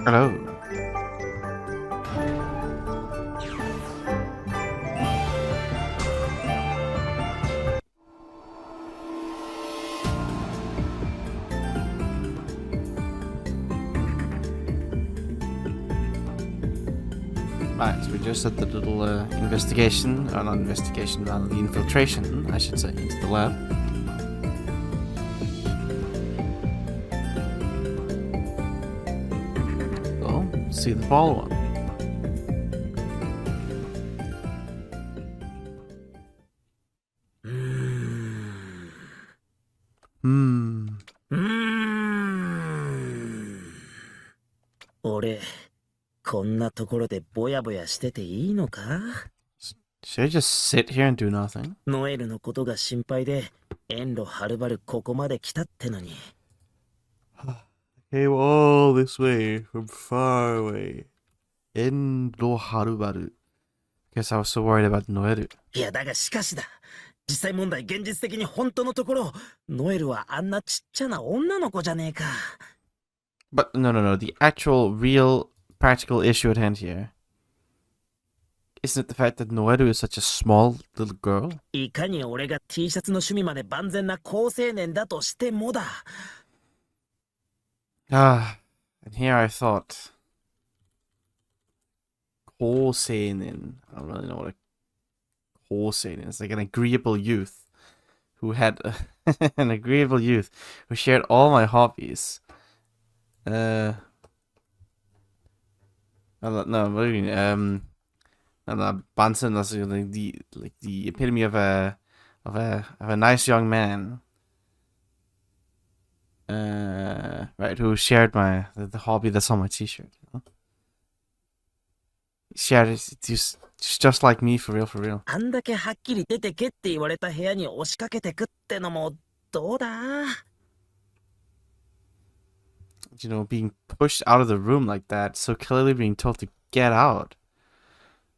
Hello. Right, so we just had the little investigation, or not investigation, rather the infiltration, I should say, into the lab. So, see the follow-up.俺、こんなところでぼやぼやしてていいのか？ Should I just sit here and do nothing? ノエルのことが心配で、遠路はるばるここまで来たってのに。Came all this way from far away. Endo harubaru. Guess I was so worried about Noeru. いやだがしかしだ。実際問題現実的に本当のところ、ノエルはあんなちっちゃな女の子じゃねえか。But no. The actual, real, practical issue at hand here. Isn't it the fact that Noeru is such a small little girl? いかに俺が T シャツの趣味まで万全な好青年だとしてもだ。And here I thought. Koseinen. I don't really know what a Koseinen is. Like an agreeable youth who had an agreeable youth who shared all my hobbies. No, what do you mean? No, Bansen is like the epitome of a nice young man. Right, who shared the hobby that's on my t-shirt. You know? Shared it just like me, for real. あんだけはっきり出てけって言われた部屋に押しかけてくってのもどうだ？ You know, being pushed out of the room like that, so clearly being told to get out.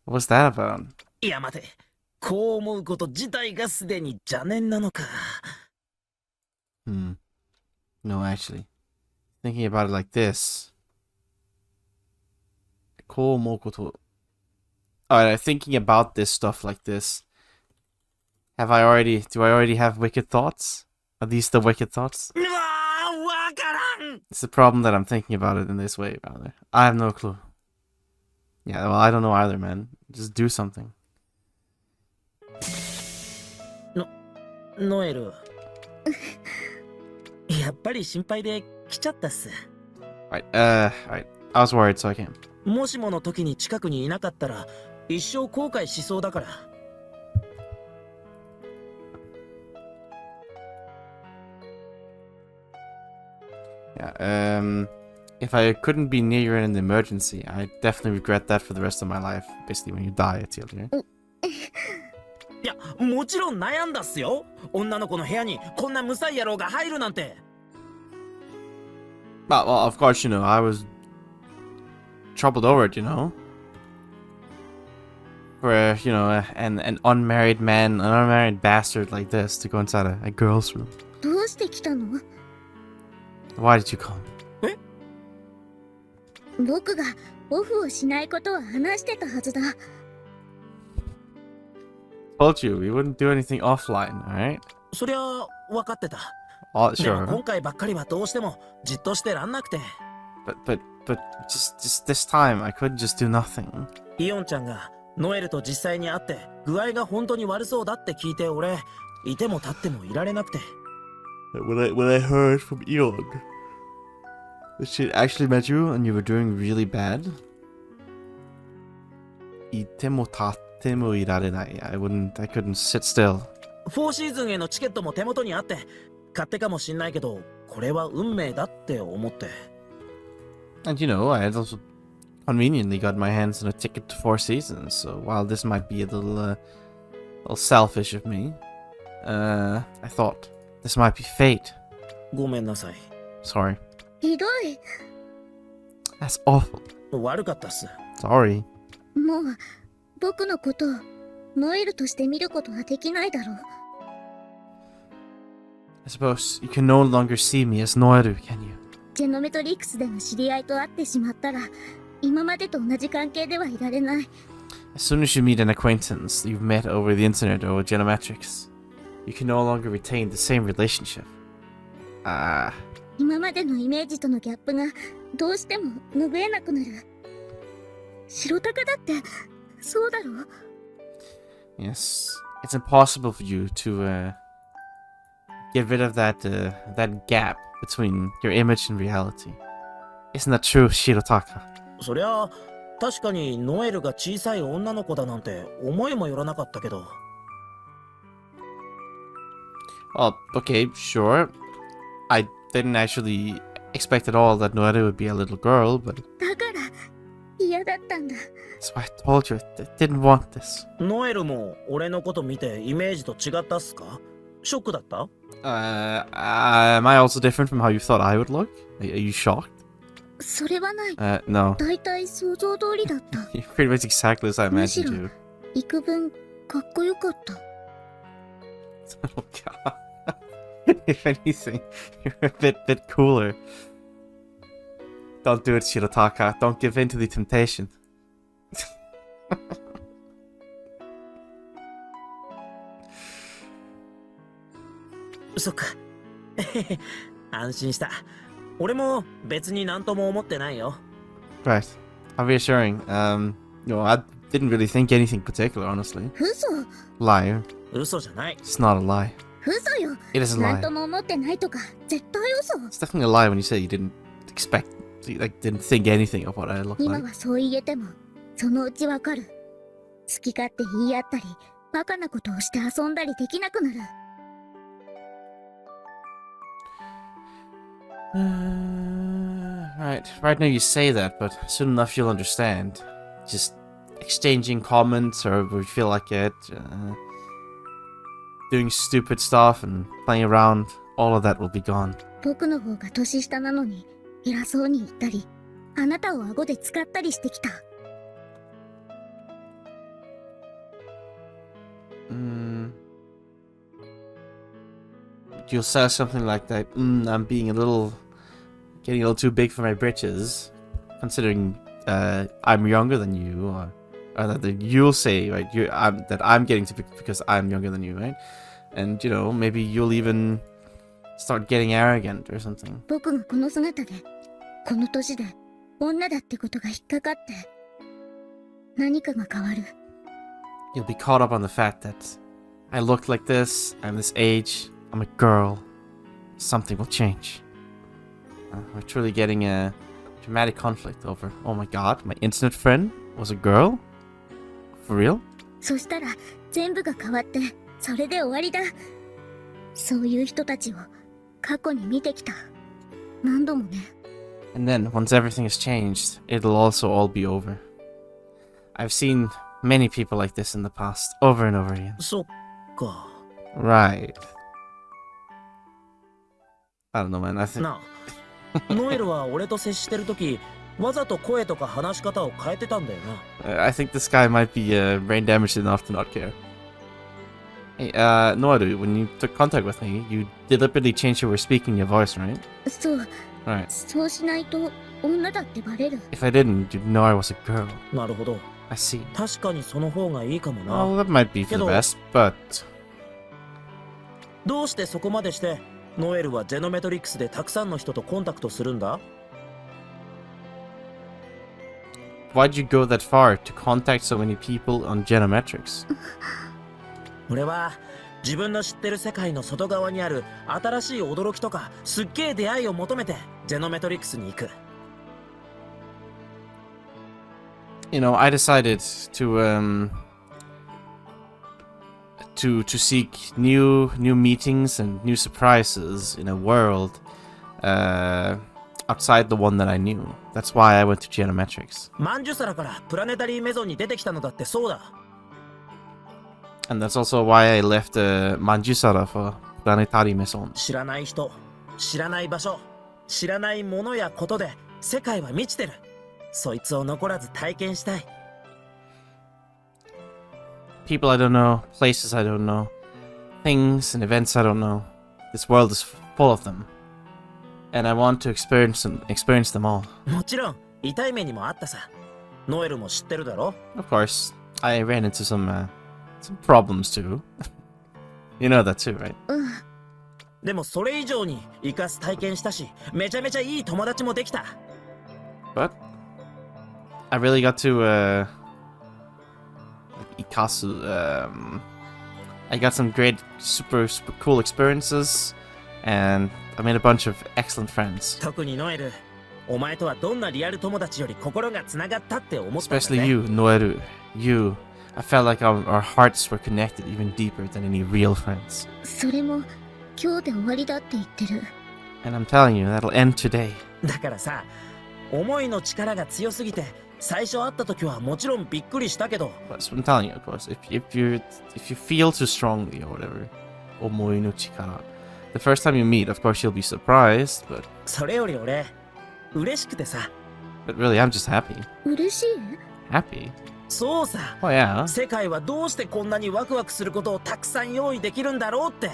What was that about? いや待て、こう思うこと自体がすでに邪念なのか。No, actually. Thinking about it like this. Alright, thinking about this stuff like this. Do I already have wicked thoughts? Are these the wicked thoughts? うわー、わからん。 It's the problem that I'm thinking about it in this way, rather. I have no clue. Yeah, well, I don't know either, man. Just do something. ノエル。やっぱり心配で来ちゃったっす。Right, I was worried, so I came. もしもの時に近くにいなかったら一生後悔しそうだから。Yeah, if I couldn't be near you in an emergency, I definitely regret that for the rest of my life. Basically, when you die, Ciel, yeah? いや、もちろん悩んだっすよ。女の子の部屋にこんな無才野郎が入るなんて。Well, of course, you know, I was troubled over it, you know? For, you know, an unmarried man, an unmarried bastard like this to go inside a girl's room. どうして来たの？ Why did you come? 僕がオフをしないことは話してたはずだ。Told you, we wouldn't do anything offline, alright? そりゃ分かってた。Oh, でも sure. 今回ばっかりはどうしてもじっとしてらんなくて。But just this time, I couldn't just do nothing. イオンちゃんがノエルと実際に会って具合が本当に悪そうだって聞いて、俺いても立ってもいられなくて。When I heard from Eon that she actually met you and you were doing really bad, いても立ってもいられない。I couldn't sit still. フォーシーズンへのチケットも手元にあって買ってかもしんないけど、これは運命だって思って。 And you know, I had also conveniently got my hands on a ticket to Four Seasons, so while this might be a little selfish of me, I thought this might be fate. ごめんなさい。 Sorry. ひどい。 That's awful. 悪かったっす。 Sorry. もう僕のことをノエルとして見ることはできないだろう。 I suppose you can no longer see me as Noeru, can you? ジェノメトリックスでの知り合いと会ってしまったら、今までと同じ関係ではいられない。As soon as you meet an acquaintance you've met over the internet or genometrics, you can no longer retain the same relationship. 今までのイメージとのギャップがどうしても拭えなくなる。白鷹だってそうだろう。 Yes, it's impossible for you to get rid of that gap between your image and reality. Isn't that true, Shirotaka? そりゃ確かにノエルが小さい女の子だなんて思いもよらなかったけど。Oh, okay, sure. I didn't actually expect at all that Noelle would be a little girl, but だから嫌だったんだ。 that's why I told you I didn't want this. ノエルも俺のこと見てイメージと違ったっすか？ショックだった？ Am I also different from how you thought I would look? Are you shocked? それはない。 No. だいたい想像通りだった。 You're pretty much exactly as I imagined you. 幾分かっこよかった。 Oh god. If anything, you're a bit cooler. Don't do it, Shirotaka. Don't give in to the temptation. そっか。安心した。俺も別になんとも思ってないよ。 Right. How reassuring. I didn't really think anything particular, honestly. 嘘。 Lie. 嘘じゃない。 It's not a lie. 嘘よ。 It is a なん lie. とも思ってないとか絶対嘘。 It's definitely a lie when you say you didn't expect, didn't think anything of what I look 今 like. はそう言えてもそのうちわかる。好き勝手言い合ったりバカなことをして遊んだりできなくなる。 Right. Right now you say that, but soon enough you'll understand. Just exchanging comments or if we feel like it, doing stupid stuff and playing around, all of that will be gone. 僕の方が年下なのに偉そうに言ったりあなたを顎で使ったりしてきた。 You'll say something like that. I'm being getting a little too big for my britches, considering I'm younger than you, or that you'll say right, that I'm getting too big because I'm younger than you, right? And maybe you'll even start getting arrogant or something. 僕がこの姿でこの年で女だってことが引っかかって何かが変わる。 You'll be caught up on the fact that I look like this, I'm this age, I'm a girl. Something will change. We're truly getting a dramatic conflict over, oh my god, my internet friend was a girl? For real? そしたら全部が変わってそれで終わりだ。そういう人たちを過去に見てきた。何度もね。 And then, once everything has changed, it'll also all be over. I've seen many people like this in the past, over and over again. そっか。 Right. I don't know, man. I think... なあ、ノエルは俺と接してるとき、わざと声とか話し方を変えてたんだよな。I think this guy might be brain damaged enough to not care. Hey, Noaru, when you took contact with me, you deliberately changed your speaking your voice, right? そう。 Right. そうしないと女だってバレる。 If I didn't, you'd know I was a girl. なるほど。 I see. 確かにその方がいいかもな。 Well, that might be for the best, but... どうしてそこまでしてノエルはジェノメトリックスでたくさんの人とコンタクトするんだ？ Why'd you go that far to contact so many people on genometrics? 俺は自分の知ってる世界の外側にある新しい驚きとかすっげえ出会いを求めてジェノメトリックスに行く。I decided to seek new meetings and new surprises in a world outside the one that I knew. That's why I went to genometrics. マンジュサラからプラネタリーメゾンに出てきたのだってそうだ。And that's also why I left Manjusara for Planetary Maison. 知らない人、知らない場所、知らないものやことで世界は満ちてる。そいつを残らず体験したい。People I don't know, places I don't know, things and events I don't know. This world is full of them. And I want to experience them all. もちろん痛い目にもあったさ。ノエルも知ってるだろ。 Of course, I ran into some problems too. You know that too, right? でもそれ以上に生かす体験したし、めちゃめちゃいい友達もできた。 But I really got to ikasu. I got some great, super cool experiences, and I made a bunch of excellent friends. 特にノエル、お前とはどんなリアル友達より心がつながったって思ったんだ Especially ね。 you, Noeru. You. I felt like our hearts were connected even deeper than any real friends. それも今日で終わりだって言ってる。 And I'm telling you, that'll end today. だからさ、思いの力が強すぎて、最初会った時はもちろんびっくりしたけど、 But I'm telling you, of course, if you feel too strongly or whatever, omoi no chikara, the first time you meet, of course, you'll be surprised, but それより俺、嬉しくてさ。 really, I'm just happy. 嬉しい？ Happy? そうさ。 Oh yeah. 世界はどうしてこんなにワクワクすることをたくさん用意できるんだろうって。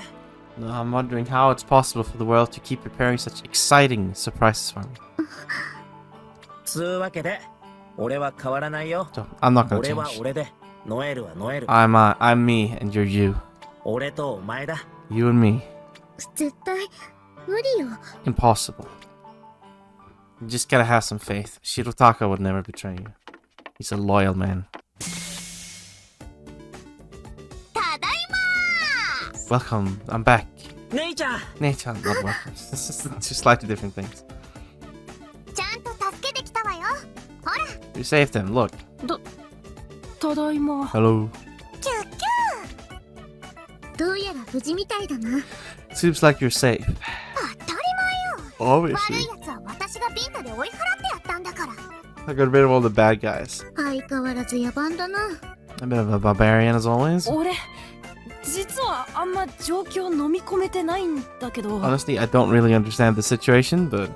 No, I'm wondering how it's possible for the world to keep preparing such exciting surprises for me. つうわけで、俺は変わらないよ。 So I'm not gonna 俺は change. 俺で、ノエルはノエル。 I'm me and you're you. 俺とお前だ。 You and me. 絶対無理よ。 Impossible. You just gotta have some faith. Shirotaka would never betray you. He's a loyal man. ただいま Welcome. I'm back. 姉ちゃん、 Nathan, not welcome. Two slightly different things. ちゃんと助けてきたわよ。ほら、 You saved him. Look. ただいま。 Hello. キュッキュー。どうやら無事みたいだな。 Seems like you're safe. 当たり前よ。悪い Obviously. やつは私がビンタで追い払ってやったんだから。 I got rid of all the bad guys. 相変わらず野蛮だな。A bit of a barbarian as always. 俺実はあんま状況飲み込めてないんだけど。 Honestly, I don't really understand the situation, but もう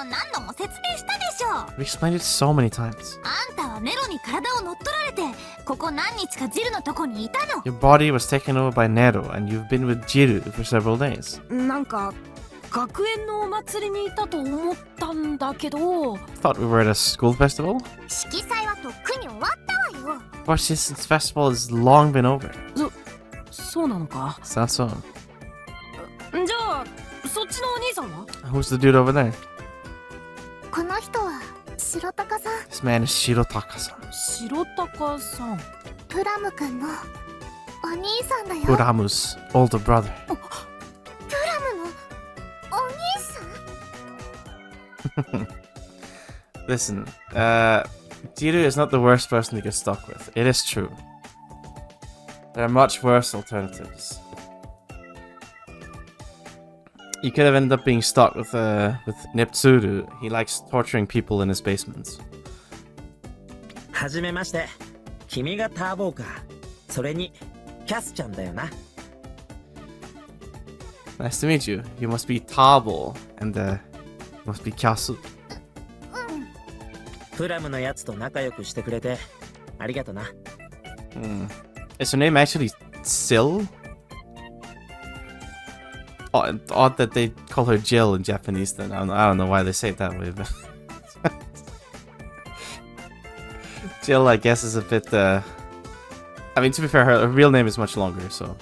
何度も説明したでしょ。 we explained it so many times. あんたはメロに体を乗っ取られて、ここ何日かジルのとこにいたの。 Your body was taken over by Nero, and you've been with Jiru for several days. なんか学園のお祭りにいたと思ったんだけど。 Thought we were at a school festival? 色彩はとっくに終わったわよ。 Of course, this festival has long been over. そうなのか。 It's not so. じゃあそっちのお兄さんは？ Who's the dude over there? この人は白鷹さん。 This man is Shirotaka-san. 白鷹さん。プラム君のお兄さんだよ。 Uramu's older brother. プラムのお兄さん？ Listen, Jiru is not the worst person to get stuck with. It is true. There are much worse alternatives. You could have ended up being stuck with Neptsuru. He likes torturing people in his basements. はじめまして。君がターボーか。それに、キャスちゃんだよな。 Nice to meet you. You must be Tabo, and you must be Kyasu. プラムのやつと仲良くしてくれて、ありがとな。Is her name actually Ciel? Odd that they call her Jill in Japanese then. I don't know why they say it that way, but... Jill, I guess, is a bit, I mean, to be fair, her real name is much longer, so...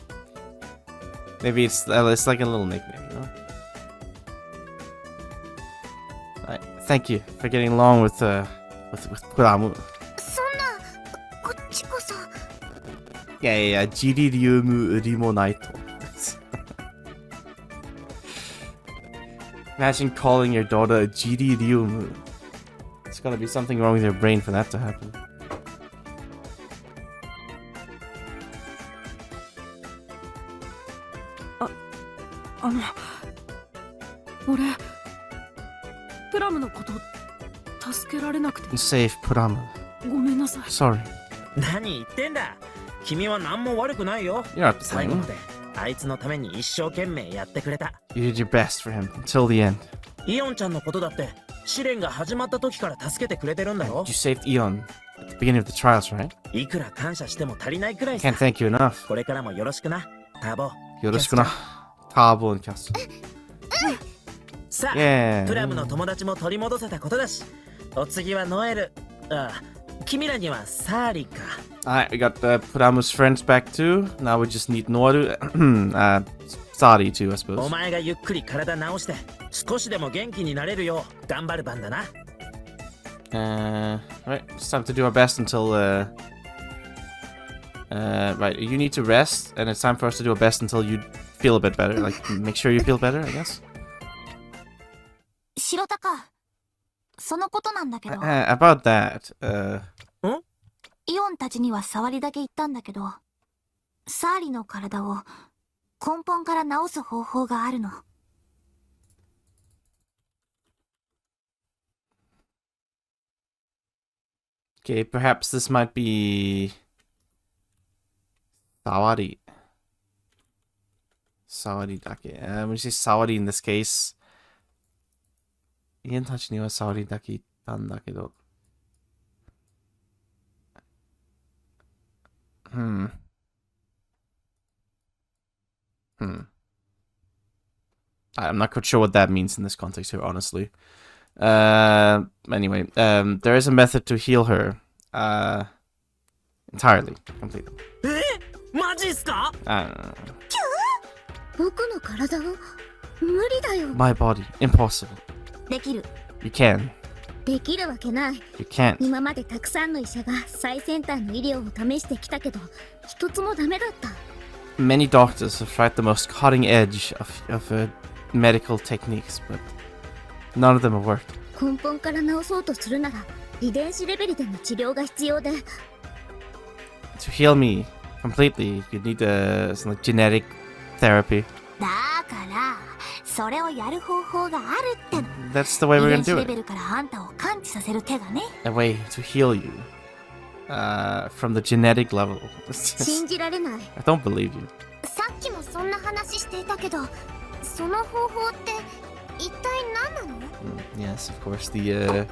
Maybe it's like a little nickname, you know? Thank you for getting along with Kuramu. そんな、こっちこそ。Yeah, Jiriryumu Rimonaito. Imagine calling your daughter Jiriryumu. There's gotta be something wrong with your brain for that to happen. 俺プラムのこと助けられなくて Save Puramu. ごめんなさい。 Sorry. 何言ってんだ。君は何も悪くないよ。 You're not to 最後 blame. まであいつのために一生懸命やってくれた。 You did your best for him until the end. イオンちゃんのことだって試練が始まった時から助けてくれてるんだよ。 You saved Eon at the beginning of the trials, right? いくら感謝しても足りないくらいさ。 Can't thank you enough. これからもよろしくな、ターボ。 Yoroshiku na. Tabo and Kyasu. さあ、 Yeah. プラムの友達も取り戻せたことだし、お次はノエル。あ、君らにはサーリか。Alright, we got Puramu's friends back too. Now we just need Noru. Sari too, I お suppose. 前がゆっくり体直して少しでも元気になれるよう頑張る番だな。 Right, it's time to do our best until right, you need to rest, and it's time for us to do our best until you feel a bit better. Like, make sure you feel better, I guess. 白鷹、そのことなんだけど、 About that, イオンたちには触りだけ言ったんだけど、サーリの体を根本から治す方法があるの。okay, perhaps this might be Sawari. Sawari dake. When you say Sawari in this case, Ian tachi ni wa Sawari dake ittan da kedo. I'm not quite sure what that means in this context here, honestly. Anyway, there is a method to heal her. Entirely, completely. マジっすか？ 僕の体を無理だよ。 My body, impossible. できる。 You can. できるわけない。 You can't. 今までたくさんの医者が最先端の医療を試してきたけど、一つもダメだった。 Many doctors have tried the most cutting edge of medical techniques, but none of them have worked. 根本から治そうとするなら、遺伝子レベルでの治療が必要で。 To heal me completely, you need some like genetic therapy. だからそれをやる方法があるっての。 That's the way 遺 we're 伝 gonna 子 do レ it. ベルからあんたを感知させる手がね。 A way to heal you from the genetic level. 信じられない。 I don't believe you. さっきもそんな話していたけど、その方法って一体何なの？ Yes, of course, the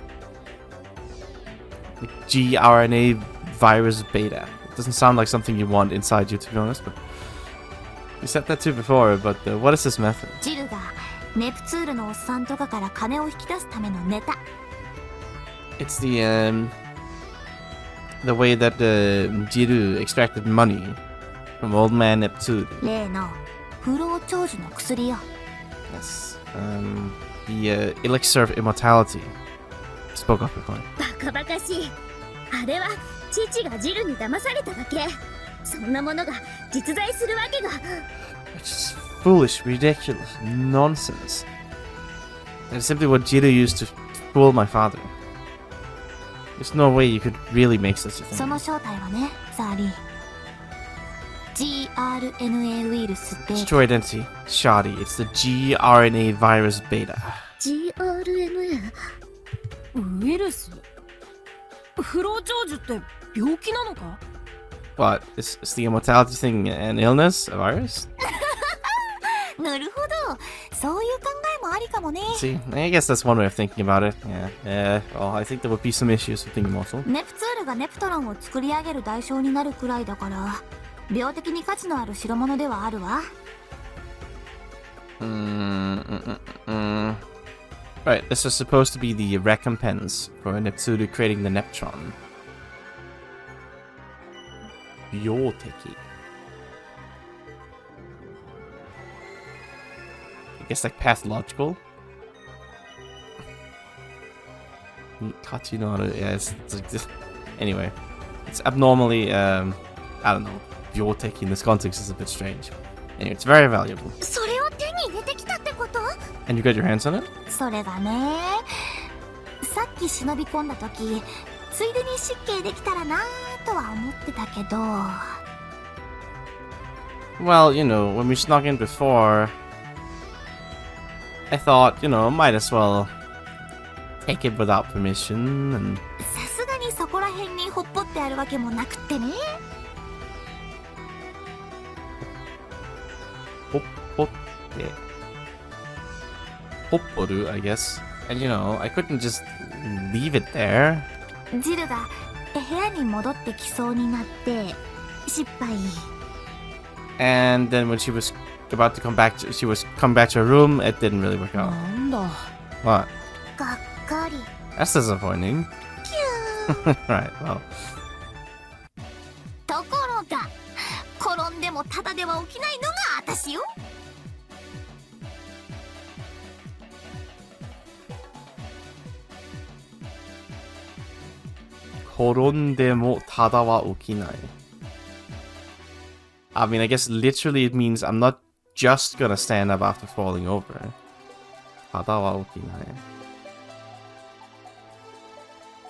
gRNA virus beta. It doesn't sound like something you want inside you, to be honest, but you said that too before, but what is this method? ジルがネプツールのおっさんとかから金を引き出すためのネタ。 It's the way that Jiru extracted money from old man Neptune. 例の不老長寿の薬よ。 Yes. The elixir of immortality. Spoke of before. バカバカしい。あれは父がジルに騙されただけ。そんなものが実在するわけが。 It's just foolish, ridiculous, nonsense. It's simply what Jiru used to fool my father. There's no way you could really make such a そ thing. の正体はね、サーリー。gRNA ウイルスで。 It's true identity. Shoddy. It's the gRNA virus beta. gRNA？ ウイルス？不老長寿って病気なのか？ What? Is the immortality thing an illness? A virus? なるほど。そういう考えもありかもね。 See, I guess that's one way of thinking about it. Yeah. Well, I think there would be some issues with being immortal. ネプツールがネプトロンを作り上げる代償になるくらいだから、病的に価値のある代物ではあるわ。Right, this is supposed to be the recompense for Neptune creating the Neptron. Bioteki. I guess like pathological. Kachinaru, yeah, it's like this. Anyway, it's abnormally, I don't know, Bioteki in this context is a bit strange. Anyway, it's very valuable. それを手に入れてきたってこと？ And you got your hands on it? それがね、さっき忍び込んだ時、ついでに失敬できたらなぁとは思ってたけど。 Well, you know, when we snuck in before, I thought, you know, might as well take it without permission and... さすがにそこら辺にほっぽってあるわけもなくってね。 Hopporu, I guess. And you know, I couldn't just leave it there. ジルが部屋に戻ってきそうになって失敗。 And then when she was about to come back. She was come back to her room. It didn't really work out. なんだ What? がっかり That's disappointing. Right. Well, ところが転んでもただでは起きないのが私よ。転んでもただは起きない. I mean, I guess literally it means I'm not just gonna stand up after falling over. ただは起きない.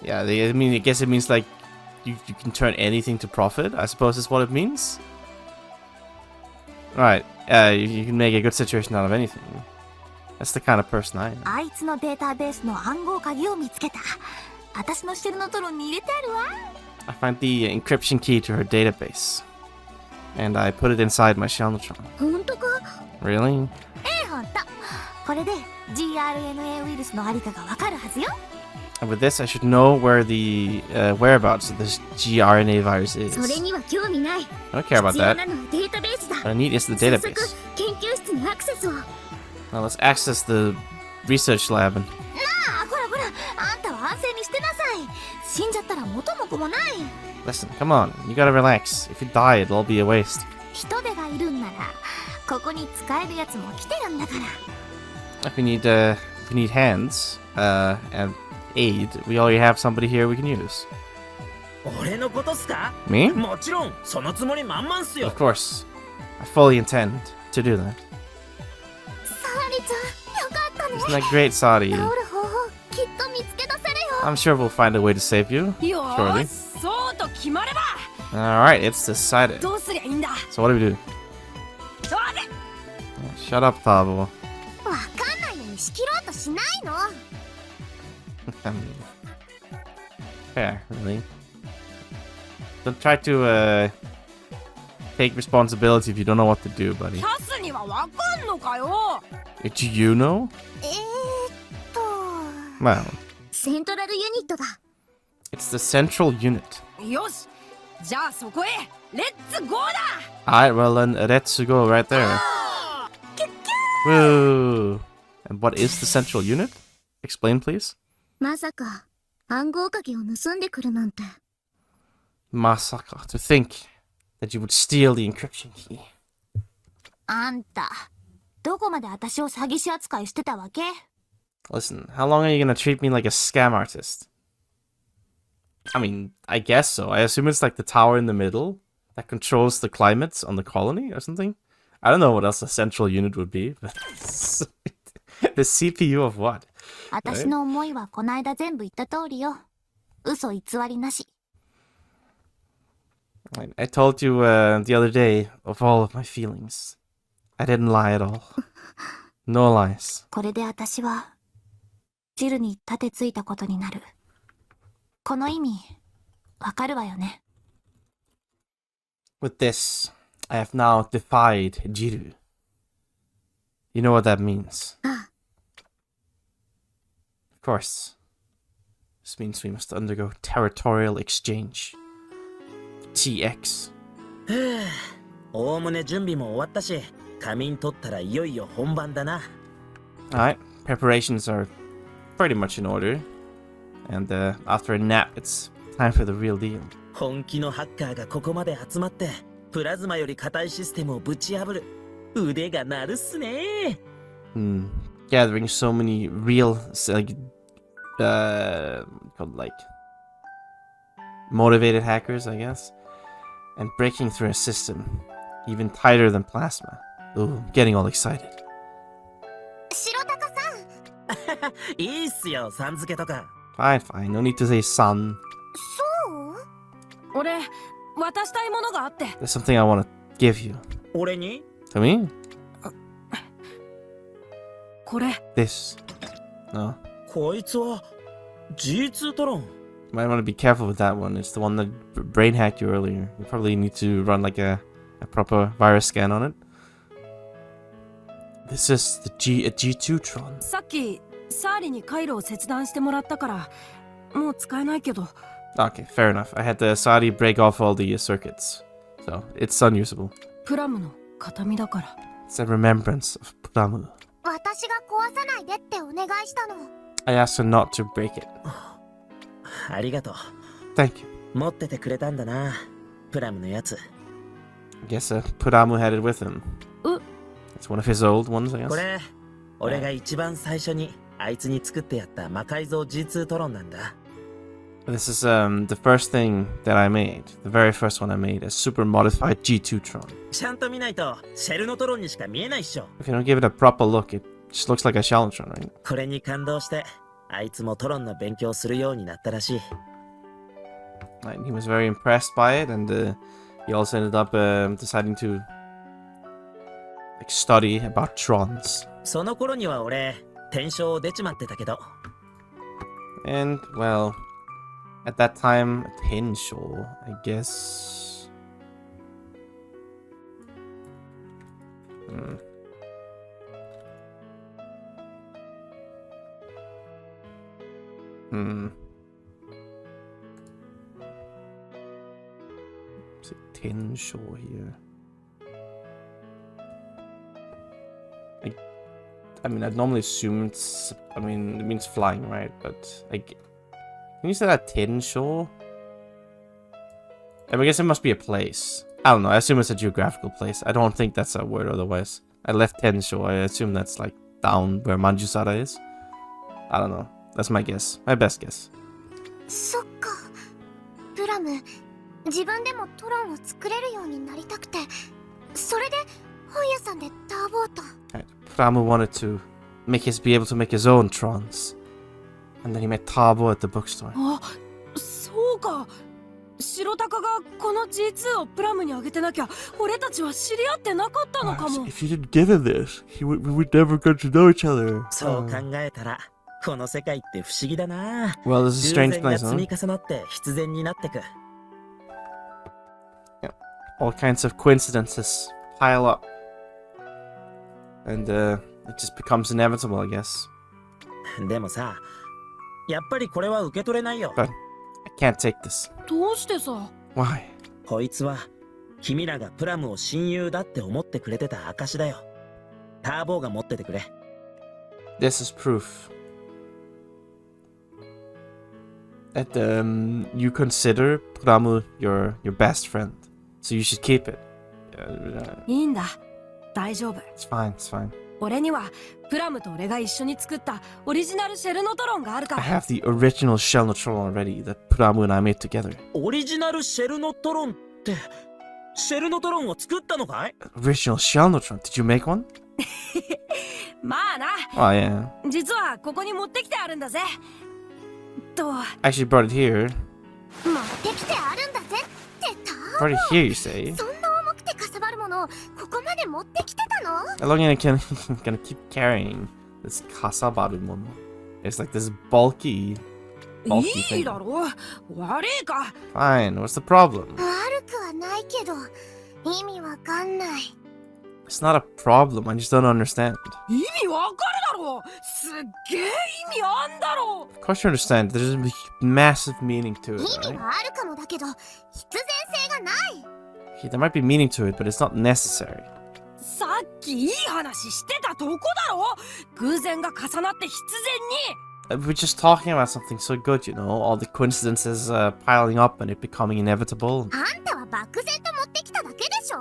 Yeah, I mean, I guess it means like you can turn anything to profit, I suppose is what it means. Right, you can make a good situation out of anything. That's the kind of person I am. あいつのデータベースの暗号鍵を見つけた。私のシェルのトロンに入れてあるわ。I found the encryption key to her database. And I put it inside my Shelnotron. 本当か？ Really? 本当。これで GRNA ウイルスのありかがわかるはずよ。And with this, I should know where the whereabouts of this gRNA virus is. それには興味ない。 I don't care about 必要 that. なのはデータベースだ。 What I need is the 早速 database. 研究室にアクセスを。 Now let's access the research lab. And ああ、ほらほら、あんたは安静にしてなさい。死んじゃったら元も子もない。 listen, come on, you gotta relax. If you die, it'll all be a waste. 人手がいるんなら、ここに使えるやつも来てるんだから。 If we need hands and aid, we already have somebody here we can use. 俺のことっすか？ Me? もちろんそのつもり満々っすよ。 Of course. I fully intend to do that. サーリちゃん、よかったね。 Isn't that great, Sadi? 治る方法、きっと見つけ出せるよ。 I'm sure we'll find a way to save you. よ Surely. ーしそうと決まれば Alright, it's decided. どうすりゃいいんだ So what do we do? どうぜ Shut up, Tabo. わかんないのに仕切ろうとしないの。 I mean, fair, really. Don't try to take responsibility if you don't know what to do, buddy. キャスにはわかんのかよ Do you know? と Well, セントラルユニットだ。 it's the central unit. よしじゃあそこへレッツゴーだ Alright, well then, let's go right there. Woo! And what is the central unit? Explain, please. まさか暗号鍵を盗んでくるなんて。 Masaka, to think that you would steal the encryption key. あんた、どこまで私を詐欺師扱いしてたわけ？ Listen, how long are you gonna treat me like a scam artist? I mean, I guess so. I assume it's like the tower in the middle that controls the climates on the colony or something. I don't know what else a central unit would be, but the CPU of what? 私の思いはこないだ全部言った通りよ。嘘偽りなし。I told you the other day of all of my feelings. I didn't lie at all. No lies. これで私はジルに盾ついたことになる。この意味、わかるわよね。With this, I have now defied Jiru. You know what that means? ああ、 Of course. This means we must undergo territorial exchange. TX. おおむね準備も終わったし、仮眠取ったらいよいよ本番だな。Alright, preparations are pretty much in order. And after a nap, it's time for the real deal. 本気のハッカーがここまで集まって、プラズマより硬いシステムをぶち破る。腕が鳴るっすね。Gathering so many real, like, called like motivated hackers, I guess, and breaking through a system even tighter than plasma. Ooh, getting all excited. 白鷹さん。いいっすよ、さん付けとか。Fine, fine. No need to say son. そう？俺渡したいものがあって There's something I want to give you. 俺に？ To me? これ This. No. こいつは G2 トロン。 Might want to be careful with that one. It's the one that brain hacked you earlier. You probably need to run like a proper virus scan on it. This is a G2 Tron. さっきサーリに回路を切断してもらったからもう使えないけど Okay, fair enough. I had the Saudi break off all the circuits. So, it's unusable. プラムの形見だから It's a remembrance of Pramu. 私が壊さないでってお願いしたの。 I asked her not to break it. ありがとう。 Thank you. 持っててくれたんだな、プラムのやつ。I guess Pramu had it with him. Uh. It's one of his old ones, I guess. これ、俺が一番最初にあいつに作ってやった魔改造 G2 トロンなんだ。This is the first thing that I made. The very first one I made. A super modified G2 Tron. ちゃんと見ないとシェルのトロンにしか見えないっしょ。 If you don't give it a proper look, it just looks like a Shelltron, right? これに感動してあいつもトロンの勉強するようになったらしい。 And he was very impressed by it, and he also ended up deciding to like study about Trons. その頃には俺転生出ちまってたけど。 And well, at that time, Tensho, I guess. Is it Tensho here? I mean, I'd normally assume it's. I mean, it means flying, right? But like, can you say that Tensho? I guess it must be a place. I don't know. I assume it's a geographical place. I don't think that's a word otherwise. I left Tensho. I assume that's like down where Manjusara is. I don't know. That's my guess. My best guess. そっか。プラム、自分でもトロンを作れるようになりたくて、それで本屋さんでターボーと。Right. Pramu wanted to be able to make his own Trons. And then he met Tabo at the bookstore. あ、そうか。白タカがこの G2 をプラムにあげてなきゃ俺たちは知り合ってなかったのかも。 If you didn't give him this, we would never get to know each other. そう考えたらこの世界って不思議だな。 Well, this is a 偶 strange 然が place, 積 huh? み重なって必然になってく。 All kinds of coincidences pile up. And it just becomes inevitable, I guess. でもさ、やっぱりこれは受け取れないよ。 But I can't take this. どうしてさ。 Why? こいつは君らがプラムを親友だって思ってくれてた証だよ。ターボーが持っててくれ。 This is proof that you consider Pramu your best friend. So you should keep it. いいんだ。大丈夫。 It's fine, it's fine. 俺にはプラムと俺が一緒に作ったオリジナルシェルノトロンがあるか I ら。 have the original Shellnotron already that Pramu and I made together. オリジナルシェルノトロンって、シェルノトロンを作ったのかい？ Original Shellnotron? Did you make one? まあな。 Oh, yeah. 実はここに持ってきてあるんだぜ。と。 I actually brought it here. 持ってきてあるんだぜってタ Brought it here, you say? そんな重くてかさばるものをここまで持ってきてたの？ How long can gonna keep carrying this kasabaru mono? It's like this bulky いい thing. だろ。悪いか。 Fine, what's the problem? 悪くはないけど、意味わかんない。 It's not a problem, I just don't understand. 意味わかるだろ。すっげえ意味あんだろ。 Of course you understand, there's a massive meaning to it, 意味 right? はあるかもだけど、必然性がない。 Okay, there might be meaning to it, but it's not necessary. さっきいい話してたとこだろ。偶然が重なって必然に。 We're just talking about something so good, you know, all the coincidences piling up and it becoming inevitable. あんたは漠然と持ってきただけでしょ？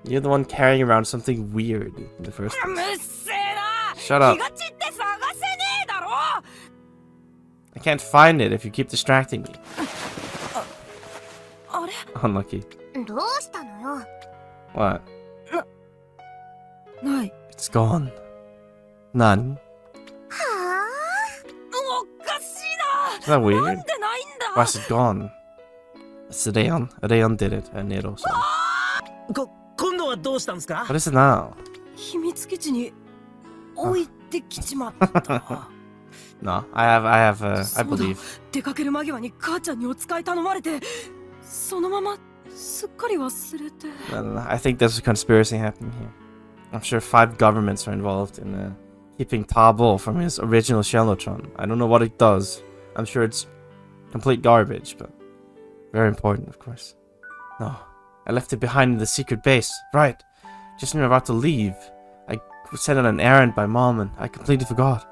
You're the one carrying around something weird in the first う place. っせえな。 Shut up. 気が散って探せねえだろ。 I can't find it if you keep distracting me. あれ Unlucky. どうしたのよ？ What? ない。 It's gone. None. はあ？おかしい Is that な。 weird? なんでないんだ。 Why is it gone? It's Rayon. Rayon did it, and it also. 今度はどうしたんすか？ What is it now? 秘密基地に置いてきちまった。 No, I have, I そうだ believe. 出かける間際に母ちゃんにお使い頼まれて、そのまますっかり忘れて。 No. I think there's a conspiracy happening here. I'm sure 5 governments are involved in keeping Tabo from his original Shellotron. I don't know what it does. I'm sure it's complete garbage, but very important, of course. No, I left it behind in the secret base. Right. Just when we were about to leave, I was sent on an errand by Mom and I completely forgot. は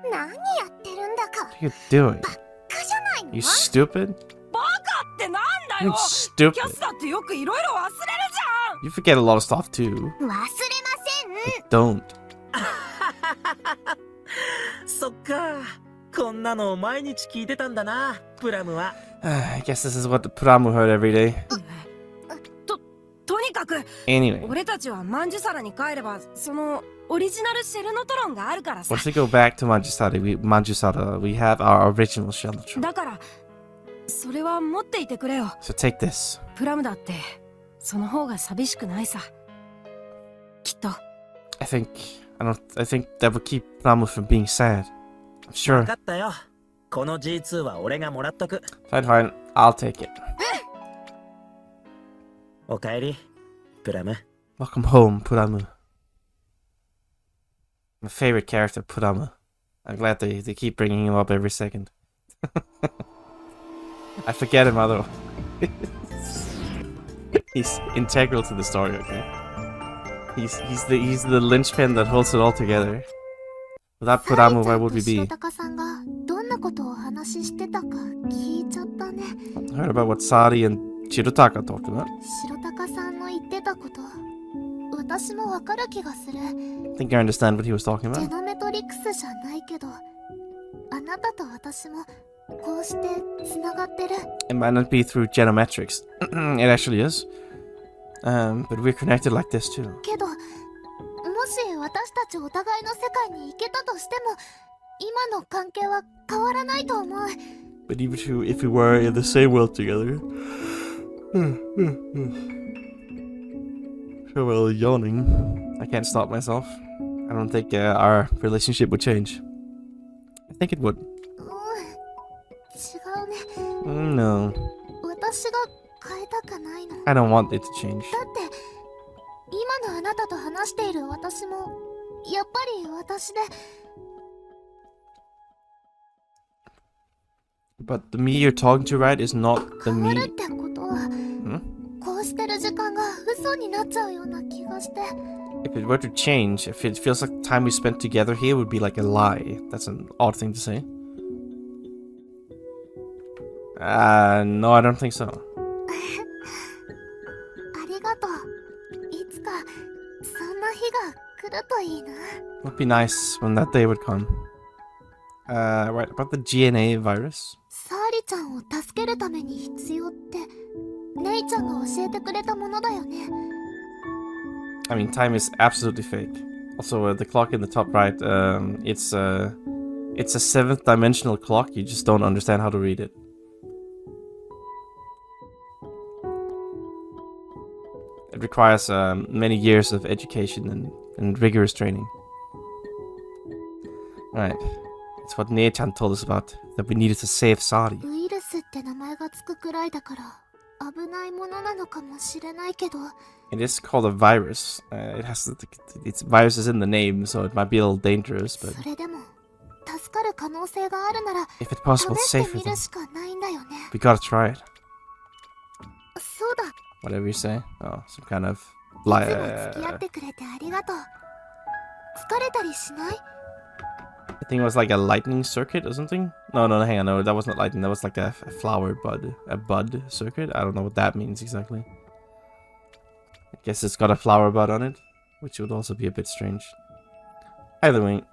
あ、何やってるんだか。 What are you doing? バカじゃないの？ You stupid? バカってなんだ You よ。 stupid. キャスだってよくいろいろ忘れるじ You forget a lot of stuff too. 忘れません。 Don't. そっか。こんなの毎日聞いてたんだな、プラムは。I guess this is what the Pramu heard every day. ゃん。とにかく Anyway, 俺たちはマンジュサラに帰ればそのオリジナルシェルノトロンがあるからさ。 once we go back to Manjusara, we have our original Shelter. だからそれは持っていてくれよ。 So take this. プラムだってその方が寂しくないさ。きっと。I think that would keep Pramu from being sad. I'm わ sure. かったよ。この G2 は俺がもらっとく。Fine, fine. I'll take it. おかえり、プラム。 Welcome home, Pramu. My favorite character, Pramu. I'm glad they keep bringing him up every second. I forget him otherwise. He's integral to the story, okay? He's the linchpin that holds it all together. Without Pramu, where would we be? 白鷹さんがどんなことをお話ししてたか聞いちゃったね。 I heard about what Sari and Chirutaka talked about. 白鷹さんの言ってたこと、私もわかる気がする。 I think I understand what he was talking ジェ about. ノメトリックスじゃないけど、あなたと私もこうしてつながってる。 It might not be through genometrics. It actually is. But we're connected like this too. けど、もし私たちお互いの世界に行けたとしても、今の関係は変わらないと思う。 But even if we were in the same world together. So well, yawning. I can't stop myself. I don't think our relationship would change. I think it would. 違うね。 No, 私が変えたくないの。 I don't want it to change. だって今のあなたと話している私もやっぱり私で。 But the me you're talking to, right, is not the 変わ me. るってことは、こうしてる時間が嘘になっちゃうような気がして。 If it were to change, if it feels like the time we spent together here would be like a lie. That's an odd thing to say. No, I don't think so. ありがとう。いつかそんな日が来るといいな。 It would be nice when that day would come. Right, about the GNA virus. サーリちゃんを助けるために必要ってネイちゃんが教えてくれたものだよね。 I mean, time is absolutely fake. Also, the clock in the top right, it's a seventh dimensional clock. You just don't understand how to read it. It requires many years of education and rigorous training. Right. It's what Ne-chan told us about, that we needed to save Sari. ウイルスって名前がつくくらいだから危ないものなのかもしれないけど。 It is called a virus. Its virus is in the name, so it might be a little dangerous, but それでも助かる可能性があるなら if it's possible, 試 it's して safe み for る them. しかないんだよね。 We gotta try it. そうだ。 Whatever you say. Oh, some kind of いつも付き合ってくれてありがとう。疲れたりしない？ I think it was like a lightning circuit or something. No, hang on, no, that wasn't lightning. That was like a flower bud, a bud circuit. I don't know what that means exactly. I guess it's got a flower bud on it, which would also be a bit strange. Either way,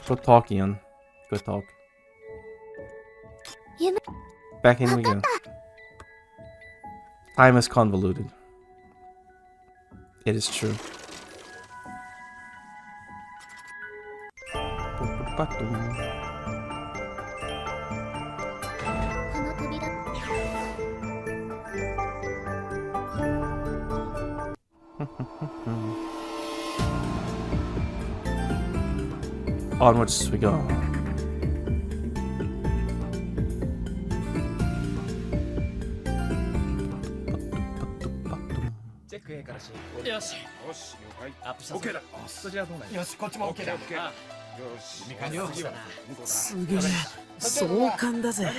good talk, Ian. Good talk. Back in we go. Time is convoluted. It is true. Onwards we go. チェック A からしよしよし了解アップさせ OK だそちらどうなんよしこっちも OK だよし次はすげえ壮観だぜ。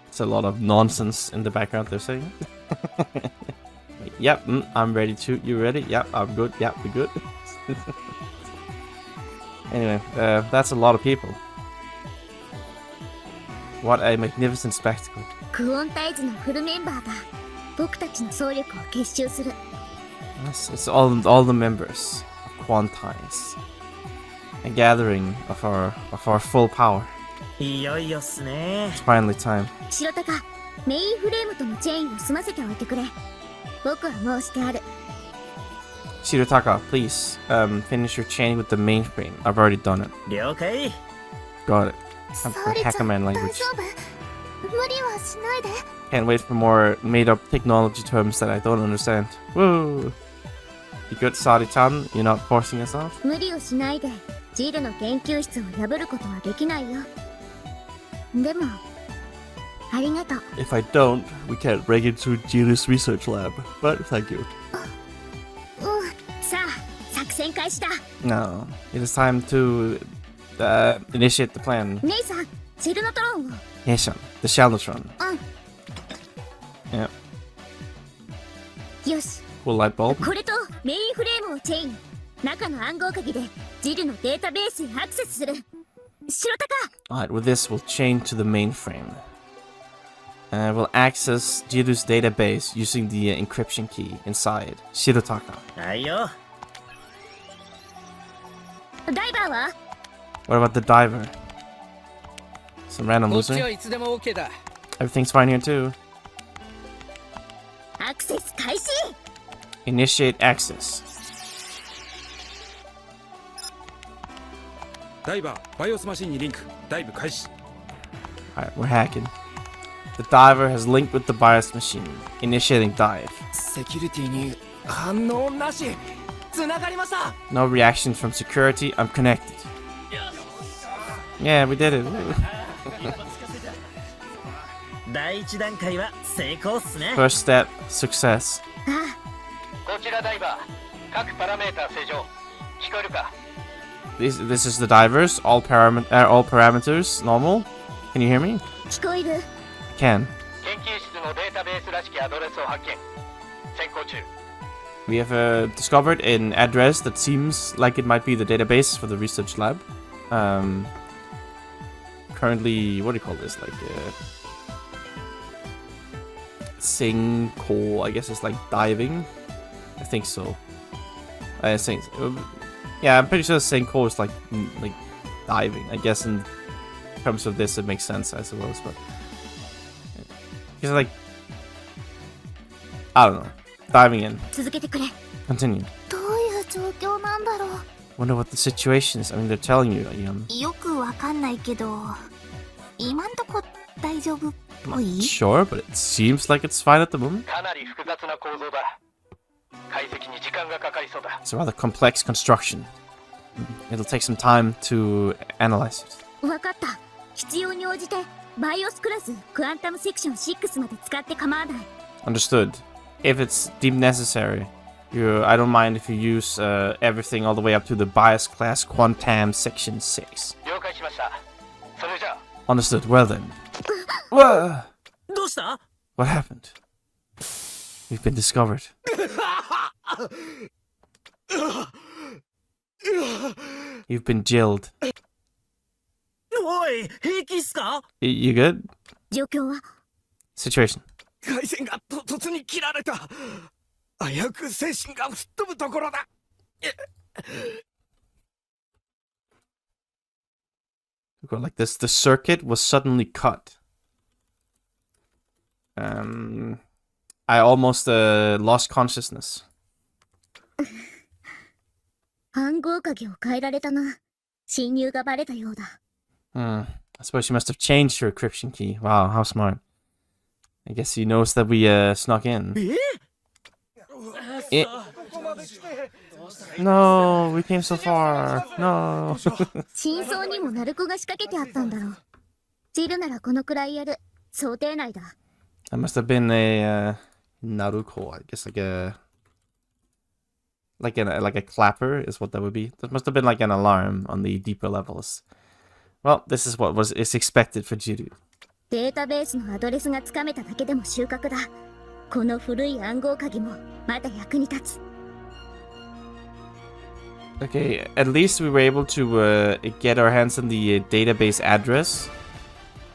It's a lot of nonsense in the background they're saying. Yep, I'm ready too. You ready? Yep, I'm good. Yep, we're good. Anyway, that's a lot of people. What a magnificent spectacle. クオンタイズのフルメンバーが僕たちの総力を結集する。 It's all the members of Quantize. A gathering of our full power. いよいよっすね。 It's finally time. 白鷹、メインフレームとのチェーンを済ませておいてくれ。僕はもうしてある。 Shirotaka, please, finish your chain with the mainframe. I've already done it. 了解。 Got it. 沙 I'm 織ちゃ Hackerman ん、大 language. 丈夫？無理はしないで。 Can't wait for more made-up technology terms that I don't understand. Woo! You good, Sari-chan? You're not forcing yourself? 無理をしないで、ジルの研究室を破ることはできないよ。でも、ありがとう。 If I don't, we can't break into Jiru's research lab. But thank you. さあ、作戦開始だ。 No, it is time to initiate the plan. 姉さん、シェルノトロンを。 Heshan, the Shalnotron. うん。 Yeah, よし、 cool light bulb. これとメインフレームをチェイン。中の暗号鍵でジルのデータベースへアクセスする。白鷹。 Alright, with this, we'll chain to the mainframe. We'll access Jiru's database using the encryption key inside Shirotaka. はいよ。ダイバーは？ What about the diver? Some random こっち loser? はいつでも OK だ。 Everything's fine here too. アクセス開始。 Initiate access. ダイバー、バイオスマシンにリンク、ダイブ開始。 Alright, we're hacking. The diver has linked with the BIOS machine. Initiating dive. セキュリティに反応なし。繋がりました。 No reaction from security. I'm connected. Yeah, we did it. 第一段階は成功っすね。 First step, success. こちらダイバー。各パラメータ正常。聞こえるか？ This is the divers. All parameters normal. Can you hear me? 聞こえる？ Can. 研究室のデータベースらしきアドレスを発見。先行中。 We have discovered an address that seems like it might be the database for the research lab. Currently, what do you call this? Like, Sing-ko, I guess it's like diving. I think so. Yeah, I'm pretty sure Sing-ko is like diving. I guess in terms of this, it makes sense, I suppose. But it's like, I don't know, diving in. 続けてくれ。 Continue. どういう状況なんだろう。 Wonder what the situation is. I mean, they're telling you, Ian. よくわかんないけど、今んとこ大丈夫っぽい？ Sure, but it seems like it's fine at the moment. かなり複雑な構造だ。解析に時間がかかりそうだ。 It's a rather complex construction. It'll take some time to analyze it. わかった。必要に応じてバイオスクラスクアンタムセクション6まで使って構わない。 Understood. If it's deemed necessary, I don't mind if you use everything all the way up to the BIOS class Quantam Section 6. 了解しました。それじゃあ。 Understood. Well then. Whoa! どうした？ What happened? We've been discovered. You've been jailed. おい、平気っすか？ You good? 状況は？ Situation. 回線が唐突に切られた。危うく精神が吹っ飛ぶところだ。Go like this. The circuit was suddenly cut. I almost lost consciousness. 暗号鍵を変えられたな。侵入がバレたようだ。I suppose she must have changed her encryption key. Wow, how smart. I guess he knows that we snuck in. No, we came so far. No. 真相にもナルコが仕掛けてあったんだろう。ジルならこのくらいやる。想定内だ。That must have been a Naruko, I guess, like a clapper is what that would be. That must have been like an alarm on the deeper levels. Well, this is what is expected for Jiru. データベースのアドレスがつかめただけでも収穫だ。この古い暗号鍵もまだ役に立つ。 Okay, at least we were able to get our hands on the database address.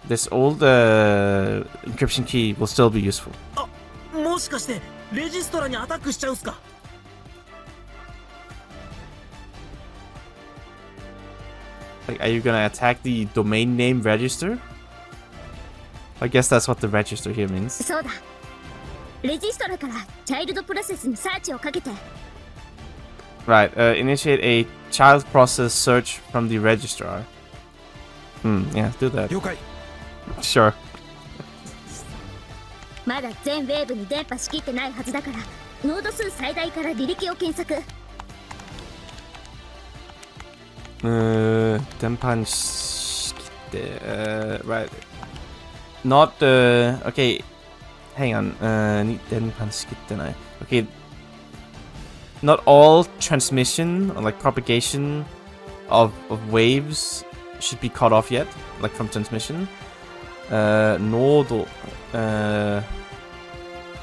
This old encryption key will still be useful. あ、もしかしてレジストラにアタックしちゃうっすか？ Like, are you gonna attack the domain name register? I guess that's what the register here means. そうだ。レジストラからチャイルドプロセスにサーチをかけて。 Right, initiate a child process search from the registrar. Yeah, do that. 了解。 Sure. まだ全ウェーブに電波しきってないはずだから、ノード数最大から履歴を検索。電波にしきって、right. Not, okay. Hang on. 電波にしきってない。Okay. Not all transmission or like propagation of waves should be cut off yet, like from transmission. Node.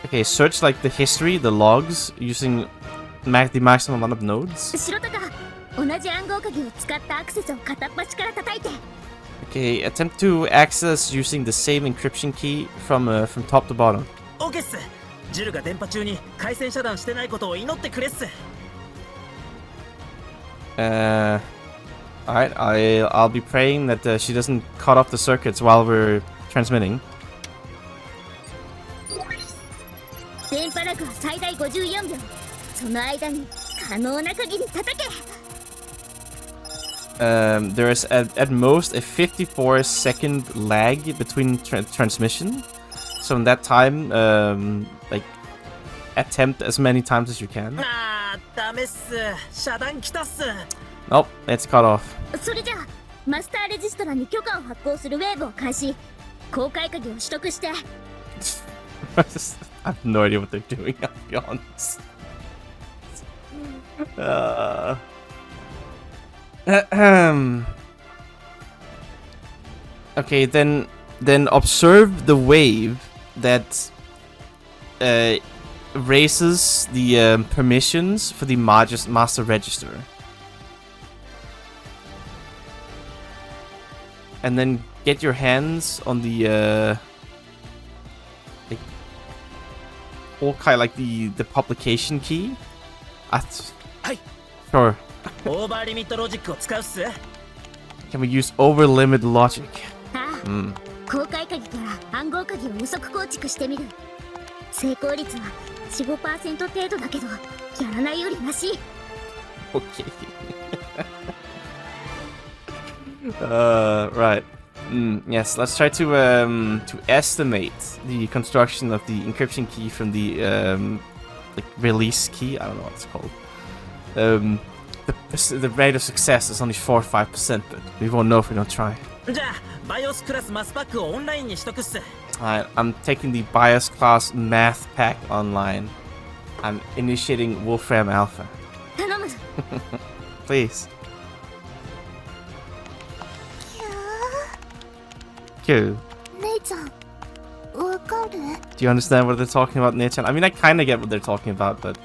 Okay, search like the history, the logs, using the maximum amount of nodes. 白タカ、同じ暗号鍵を使ったアクセスを片っ端から叩いて。 Okay, attempt to access using the same encryption key from top to bottom. OK っす。ジルが電波中に回線遮断してないことを祈ってくれっす。Alright, I'll be praying that she doesn't cut off the circuits while we're transmitting. 電波ラグは最大54秒。その間に可能な限り叩け。There is at most a 54-second lag between transmission. So in that time, like, attempt as many times as you can. あー、ダメっす。遮断来たっす。 Nope, it's cut off. それじゃあマスターレジストラに許可を発行するウェーブを開始。公開鍵を取得して。I have no idea what they're doing, I'll be honest. Okay, then observe the wave that raises the permissions for the master register. And then get your hands on the like all kind like the publication key. Sure. オーバーリミットロジックを使うっす。 Can we use over limit logic? ああ、公開鍵から暗号鍵を予測構築してみる。成功率は 4-5% 程度だけど、やらないよりマシ。 Okay. Right. Yes, let's try to estimate the construction of the encryption key from the like release key. I don't know what it's called. The rate of success is only 4 or 5%, but we won't know if we don't try. じゃあバイオスクラスマスパックをオンラインにしとくっす。 Alright, I'm taking the BIOS class math pack online. I'm initiating Wolfram Alpha. 頼む。 Please. Q. 姉ちゃん、わかる？ Do you understand what they're talking about, Nichan? I mean, I kind of get what they're talking about, but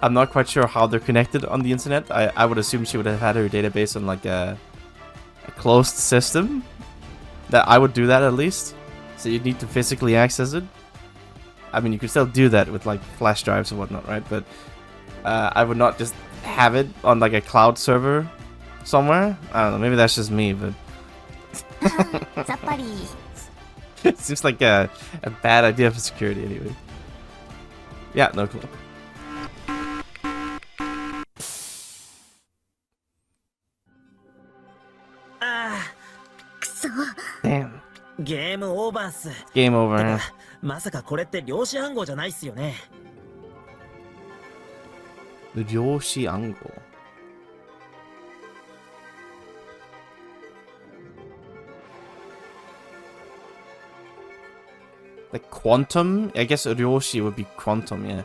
I'm not quite sure how they're connected on the internet. I would assume she would have had her database on like a closed system. That I would do that at least. So you'd need to physically access it. I mean, you could still do that with like flash drives and whatnot, right? But I would not just have it on like a cloud server somewhere. I don't know. Maybe that's just me, but さっぱり。 it seems like a bad idea for security anyway. Yeah, no clue. あくそ。 Damn. ー、ゲームオーバーっす。 Game over. て Huh? かまさかこれって量子暗号じゃないっすよね。 Ryoshi Ango. Like quantum? I guess Ryoshi would be quantum, yeah.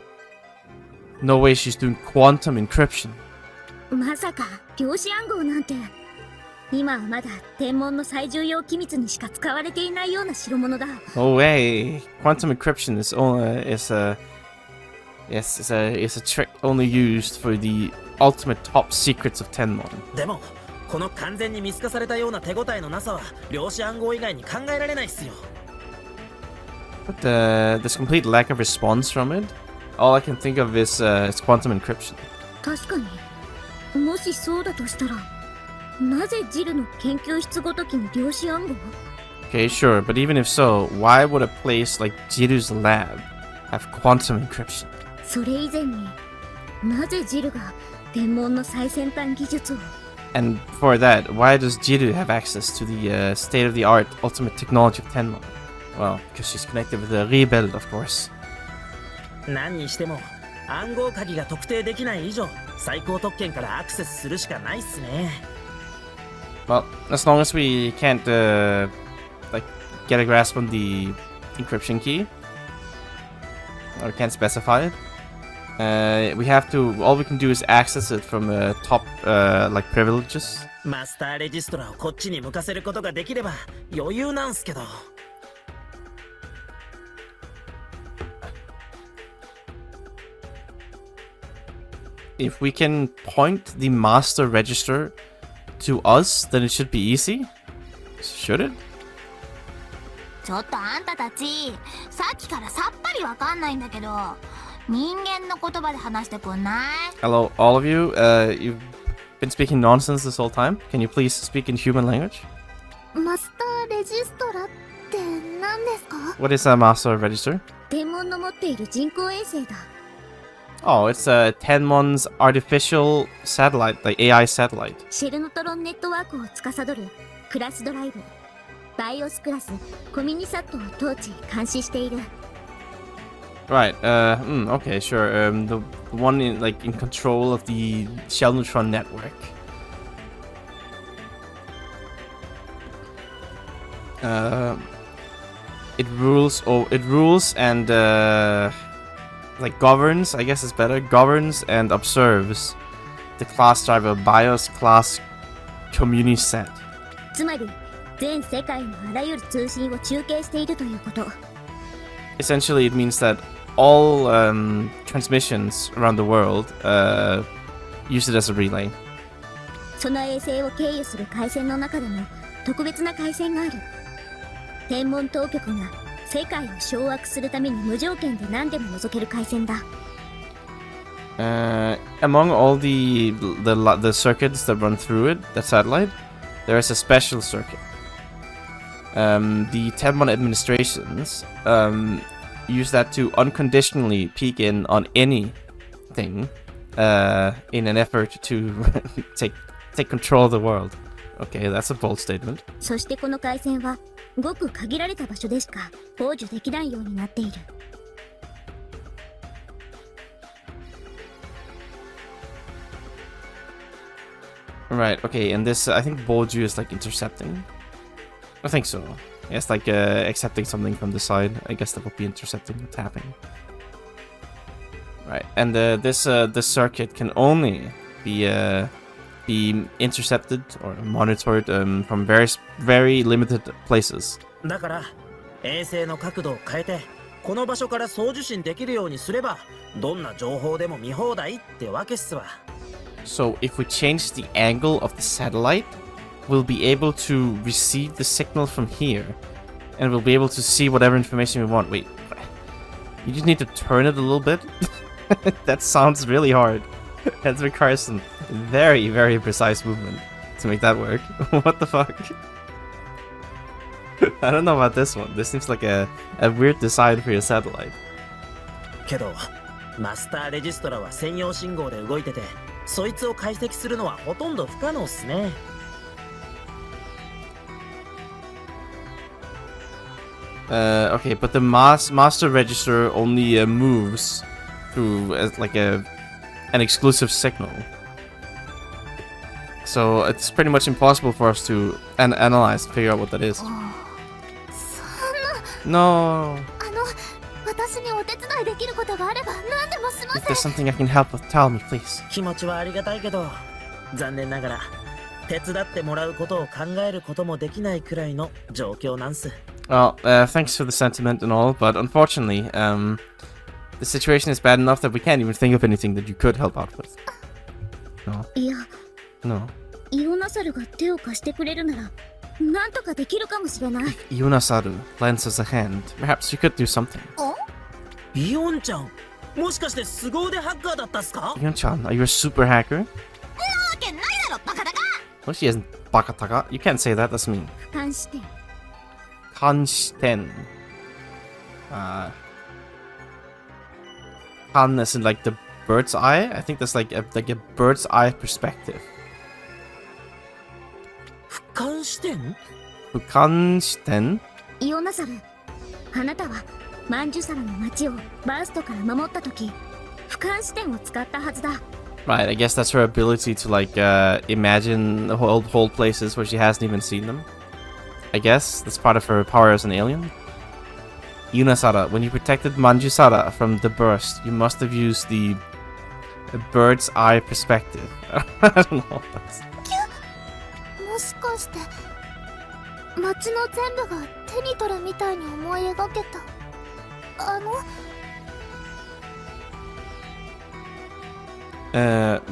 No way she's doing quantum encryption. まさか量子暗号なんて。今はまだ天文の最重要機密にしか使われていないような代物だ。 Oh way, quantum encryption is a trick only used for the ultimate top secrets of Tenmon. でもこの完全に見透かされたような手応えのなさは量子暗号以外に考えられないっすよ。 But this complete lack of response from it, all I can think of is quantum encryption. 確かに。もしそうだとしたら、なぜジルの研究室ごときに量子暗号？ Okay, sure, but even if so, why would a place like Jiru's lab have quantum encryption? それ以前に、なぜジルが天文の最先端技術を？ And for that, why does Jiru have access to the state-of-the-art ultimate technology of Tenmon? Well, because she's connected with the rebuild, of course. 何にしても暗号鍵が特定できない以上最高特権からアクセスするしかないっすね。 Well, as long as we can't get a grasp on the encryption key, or can't specify it, all we can do is access it from top privileges. マスターレジストラをこっちに向かせることができれば余裕なんすけど。 If we can point the master register to us, then it should be easy. Should it? ちょっとあんたたち、さっきからさっぱりわかんないんだけど、人間の言葉で話してくんない？ Hello, all of you. You've been speaking nonsense this whole time. Can you please speak in human language? マスターレジストラって何ですか？ What is a master register? 天文の持っている人工衛星だ。 Oh, it's Tenmon's artificial satellite, like AI satellite. シェルノトロンネットワークを司るクラスドライブ、バイオスクラス、コミュニサットを統治監視している。 Right. Okay, sure. The one in control of the shell neutron network. It rules and governs. I guess it's better. Governs and observes the class driver BIOS class communisat. つまり全世界のあらゆる通信を中継しているということ。 Essentially, it means that all transmissions around the world use it as a relay. その衛星を経由する回線の中でも特別な回線がある。天文当局が世界を掌握するために無条件で何でも覗ける回線だ。Among all the circuits that run through it, that satellite, there is a special circuit. The Tenmon administrations use that to unconditionally peek in on anything in an effort to take control of the world. Okay, that's a bold statement. そしてこの回線はごく限られた場所でしか傍受できないようになっている。 Right, okay, and this, I think Boju is intercepting. I think so. Yes, accepting something from the side. I guess that would be intercepting, tapping. Right, and this circuit can only be intercepted or monitored from very limited places. だから衛星の角度を変えてこの場所から送受信できるようにすればどんな情報でも見放題ってわけっすわ。 So if we change the angle of the satellite, we'll be able to receive the signal from here, and we'll be able to see whatever information we want. Wait, you just need to turn it a little bit? That sounds really hard. That requires some very, very precise movement to make that work. What the fuck? I don't know about this one. This seems like a weird design for your satellite. けどマスターレジストラは専用信号で動いててそいつを解析するのはほとんど不可能っすね。 Okay, but the master register only moves through an exclusive signal. So it's pretty much impossible for us to analyze and figure out what that is. そんな No. 私にお手伝いできることがあれば何でもしま If there's something I can help with, tell me, please. 気持ちはありがたいけど残念ながら手伝ってもらうことを考えることもできないくらいの状況なんす。 Well, thanks for the sentiment and all, but unfortunately, the situation is bad enough that we can't even think of anything that you could help out with. No. いや No. イオナサルが手を貸してくれるならなんとかできるかもしれない。 Yunasaru lends us a hand. Perhaps you could do something. イオンちゃん、もしかして凄腕ハッカーだったっすか？ Yun-chan, are you a super hacker? Well, she isn't bakataka. You can't say that, that's mean. 俯瞰して Kanshiten. Kan is in like the bird's eye? I think that's like a bird's eye perspective. 俯瞰視点？ Kanshiten? イオナサル、あなたはマンジュサラの町をバーストから守った時俯瞰視点を使ったはずだ。 Right, I guess that's her ability to like imagine the whole places where she hasn't even seen them. I guess that's part of her power as an alien. Yunasara, when you protected Manjusara from the burst, you must have used the bird's eye perspective. I don't know. もしかして街の全部が手に取るみたいに思い描けた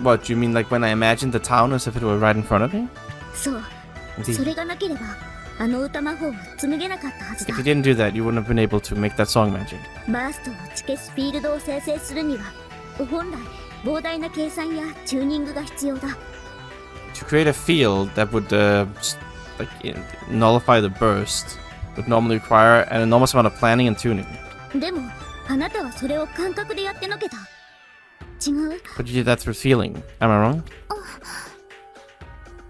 What, do you mean like when I imagined the town as if it were right in front of me? そう、 If それがなければあの歌魔法を紡げなかったはずだ。 you didn't do that, you wouldn't have been able to make that song magic. バーストを打ち消すフィールドを生成するには本来膨大な計算やチューニングが必要だ。 To create a field that would nullify the burst would normally require an enormous amount of planning and tuning. でもあなたはそれを感覚でやってのけた。違う？ But you did that through feeling. Am I wrong?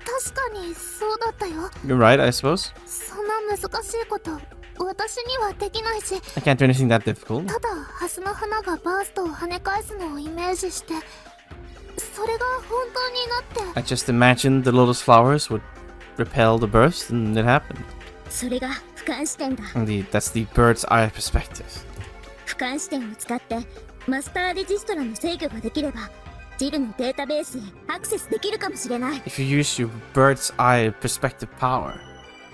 確かにそうだったよ。 You're right, I suppose. そんな難しいこと私にはできないし、 I can't do anything that difficult. ただハスの花がバーストを跳ね返すのをイメージしてそれが本当になって I just imagined the lotus flowers would repel the burst, and it happened. それが俯瞰視点だ。 Indeed, that's the bird's eye perspective. 俯瞰視点を使ってマスターレジストラの制御ができればジルのデータベースへアクセスできるかもしれない。 If you use your bird's eye perspective power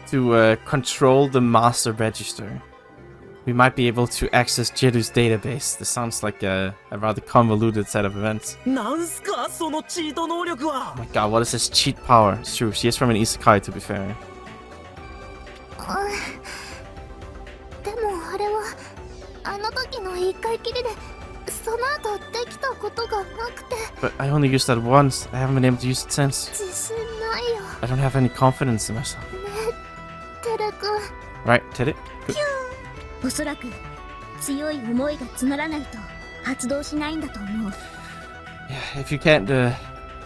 to control the master register, we might be able to access Jiru's database. This sounds like a rather convoluted set of events. なんすかそのチート能力は？ Oh my god, what is this cheat power? It's true, she is from an isekai, to be fair. でもあれはあの時の一回きりでその後できたことがなくて But I only used that once. I haven't been able to use it since. 自信ないよ I don't have any confidence in myself. ねテレ君 Right, Teddy? おそらく強い思いが募らないと発動しないんだと思う。 Yeah, if you can't,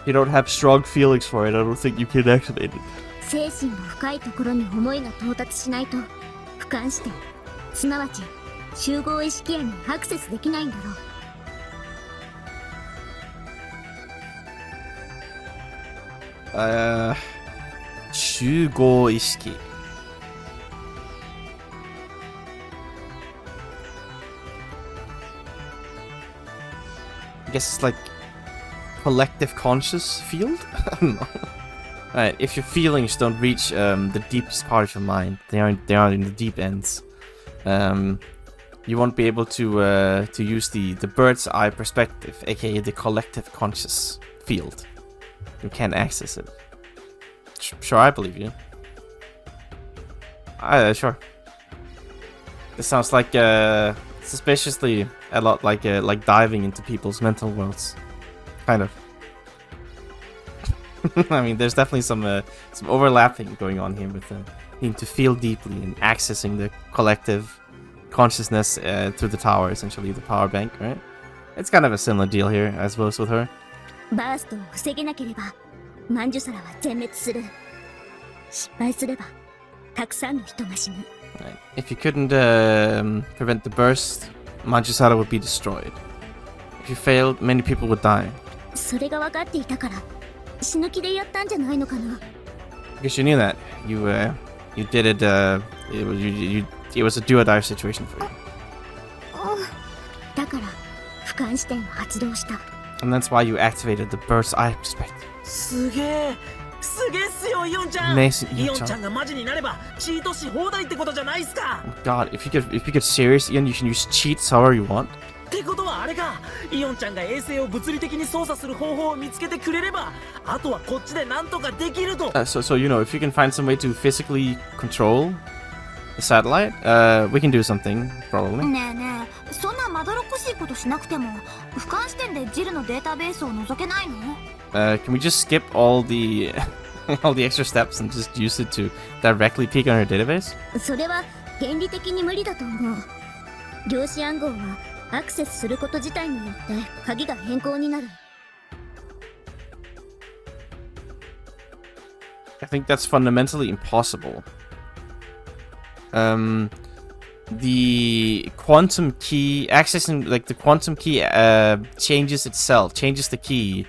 you don't have strong feelings for it, I don't think you can activate it. 精神の深いところに思いが到達しないと俯瞰してすなわち集合意識野にアクセスできないんだろう。集合意識 I guess it's like collective conscious field? I don't know. Alright, if your feelings don't reach the deepest part of your mind, they aren't in the deep ends. You won't be able to use the bird's eye perspective, aka the collective conscious field. You can't access it. Sure, I believe you. Sure. This sounds like suspiciously a lot like diving into people's mental worlds, kind of. I mean, there's definitely some overlapping going on here with needing to feel deeply and accessing the collective consciousness through the tower, essentially the power bank, right? It's kind of a similar deal here, I suppose, with her. バーストを防げなければマンジュサラは全滅する。失敗すればたくさんの人が死ぬ。 Right. If you couldn't prevent the burst, Manjusara would be destroyed. If you failed, many people would die. それが分かっていたから死ぬ気でやったんじゃないのかな。 Because you knew that. You did it, it was a do or die situation for you. だから俯瞰視点を発動した。 And that's why you activated the bird's eye perspective. すげえ。すげえっすよイオンちゃん。 Amazing イ Ion オンちゃ chan. んがマジになればチートし放題ってことじゃないっすか。 God, if you get serious, Ian, you can use cheats however you want. ってことはあれか、イオンちゃんが衛星を物理的に操作する方法を見つけてくれれば、あとはこっちでなんとかできると。 So you know, if you can find some way to physically control the satellite, we can do something probably. ねえねえ、そんなまどろっこしいことしなくても俯瞰視点でジルのデータベースを覗けないの？ Can we just skip all the all the extra steps and just use it to directly peek on our database? それは原理的に無理だと思う。量子暗号はアクセスすること自体によって鍵が変更になる。 I think that's fundamentally impossible. The quantum key accessing, like the quantum key, changes the key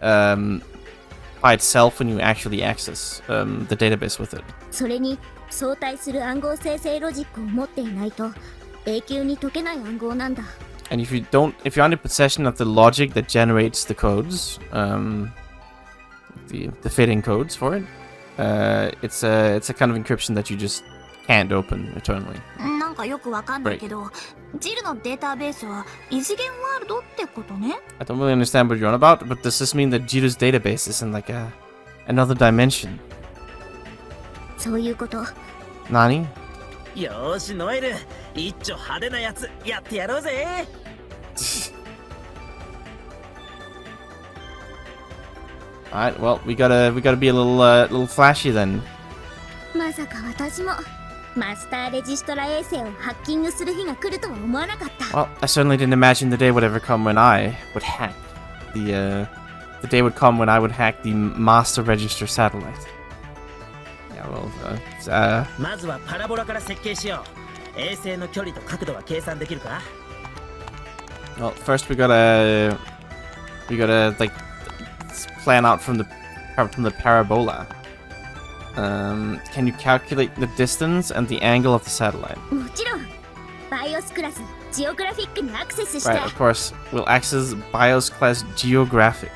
by itself when you actually access the database with it. それに相対する暗号生成ロジックを持っていないと永久に解けない暗号なんだ。 And if you're under possession of the logic that generates the codes, the fitting codes for it, it's a kind of encryption that you just can't open eternally. なんかよくわかんないけど、ジルのデータベースは異次元ワールドってことね。 I don't really understand what you're on about, but does this mean that Jiru's database is in like another dimension? そういうこと。 Nani? よーしノエル、一丁派手なやつやってやろうぜ。Alright, well, we gotta be a little flashy then. まさか私もマスターレジストラ衛星をハッキングする日が来るとは思わなかった。 Well, I certainly didn't imagine the day would ever come when I would hack the day would come when I would hack the master register satellite. Yeah, well, まずはパラボラから設計しよう。衛星の距離と角度は計算できるか？ well, first we gotta like plan out from the parabola. Can you calculate the distance and the angle of the satellite? もちろんバイオスクラスジオグラフィックにアクセスして。 Right, of course. We'll access BIOS class geographic.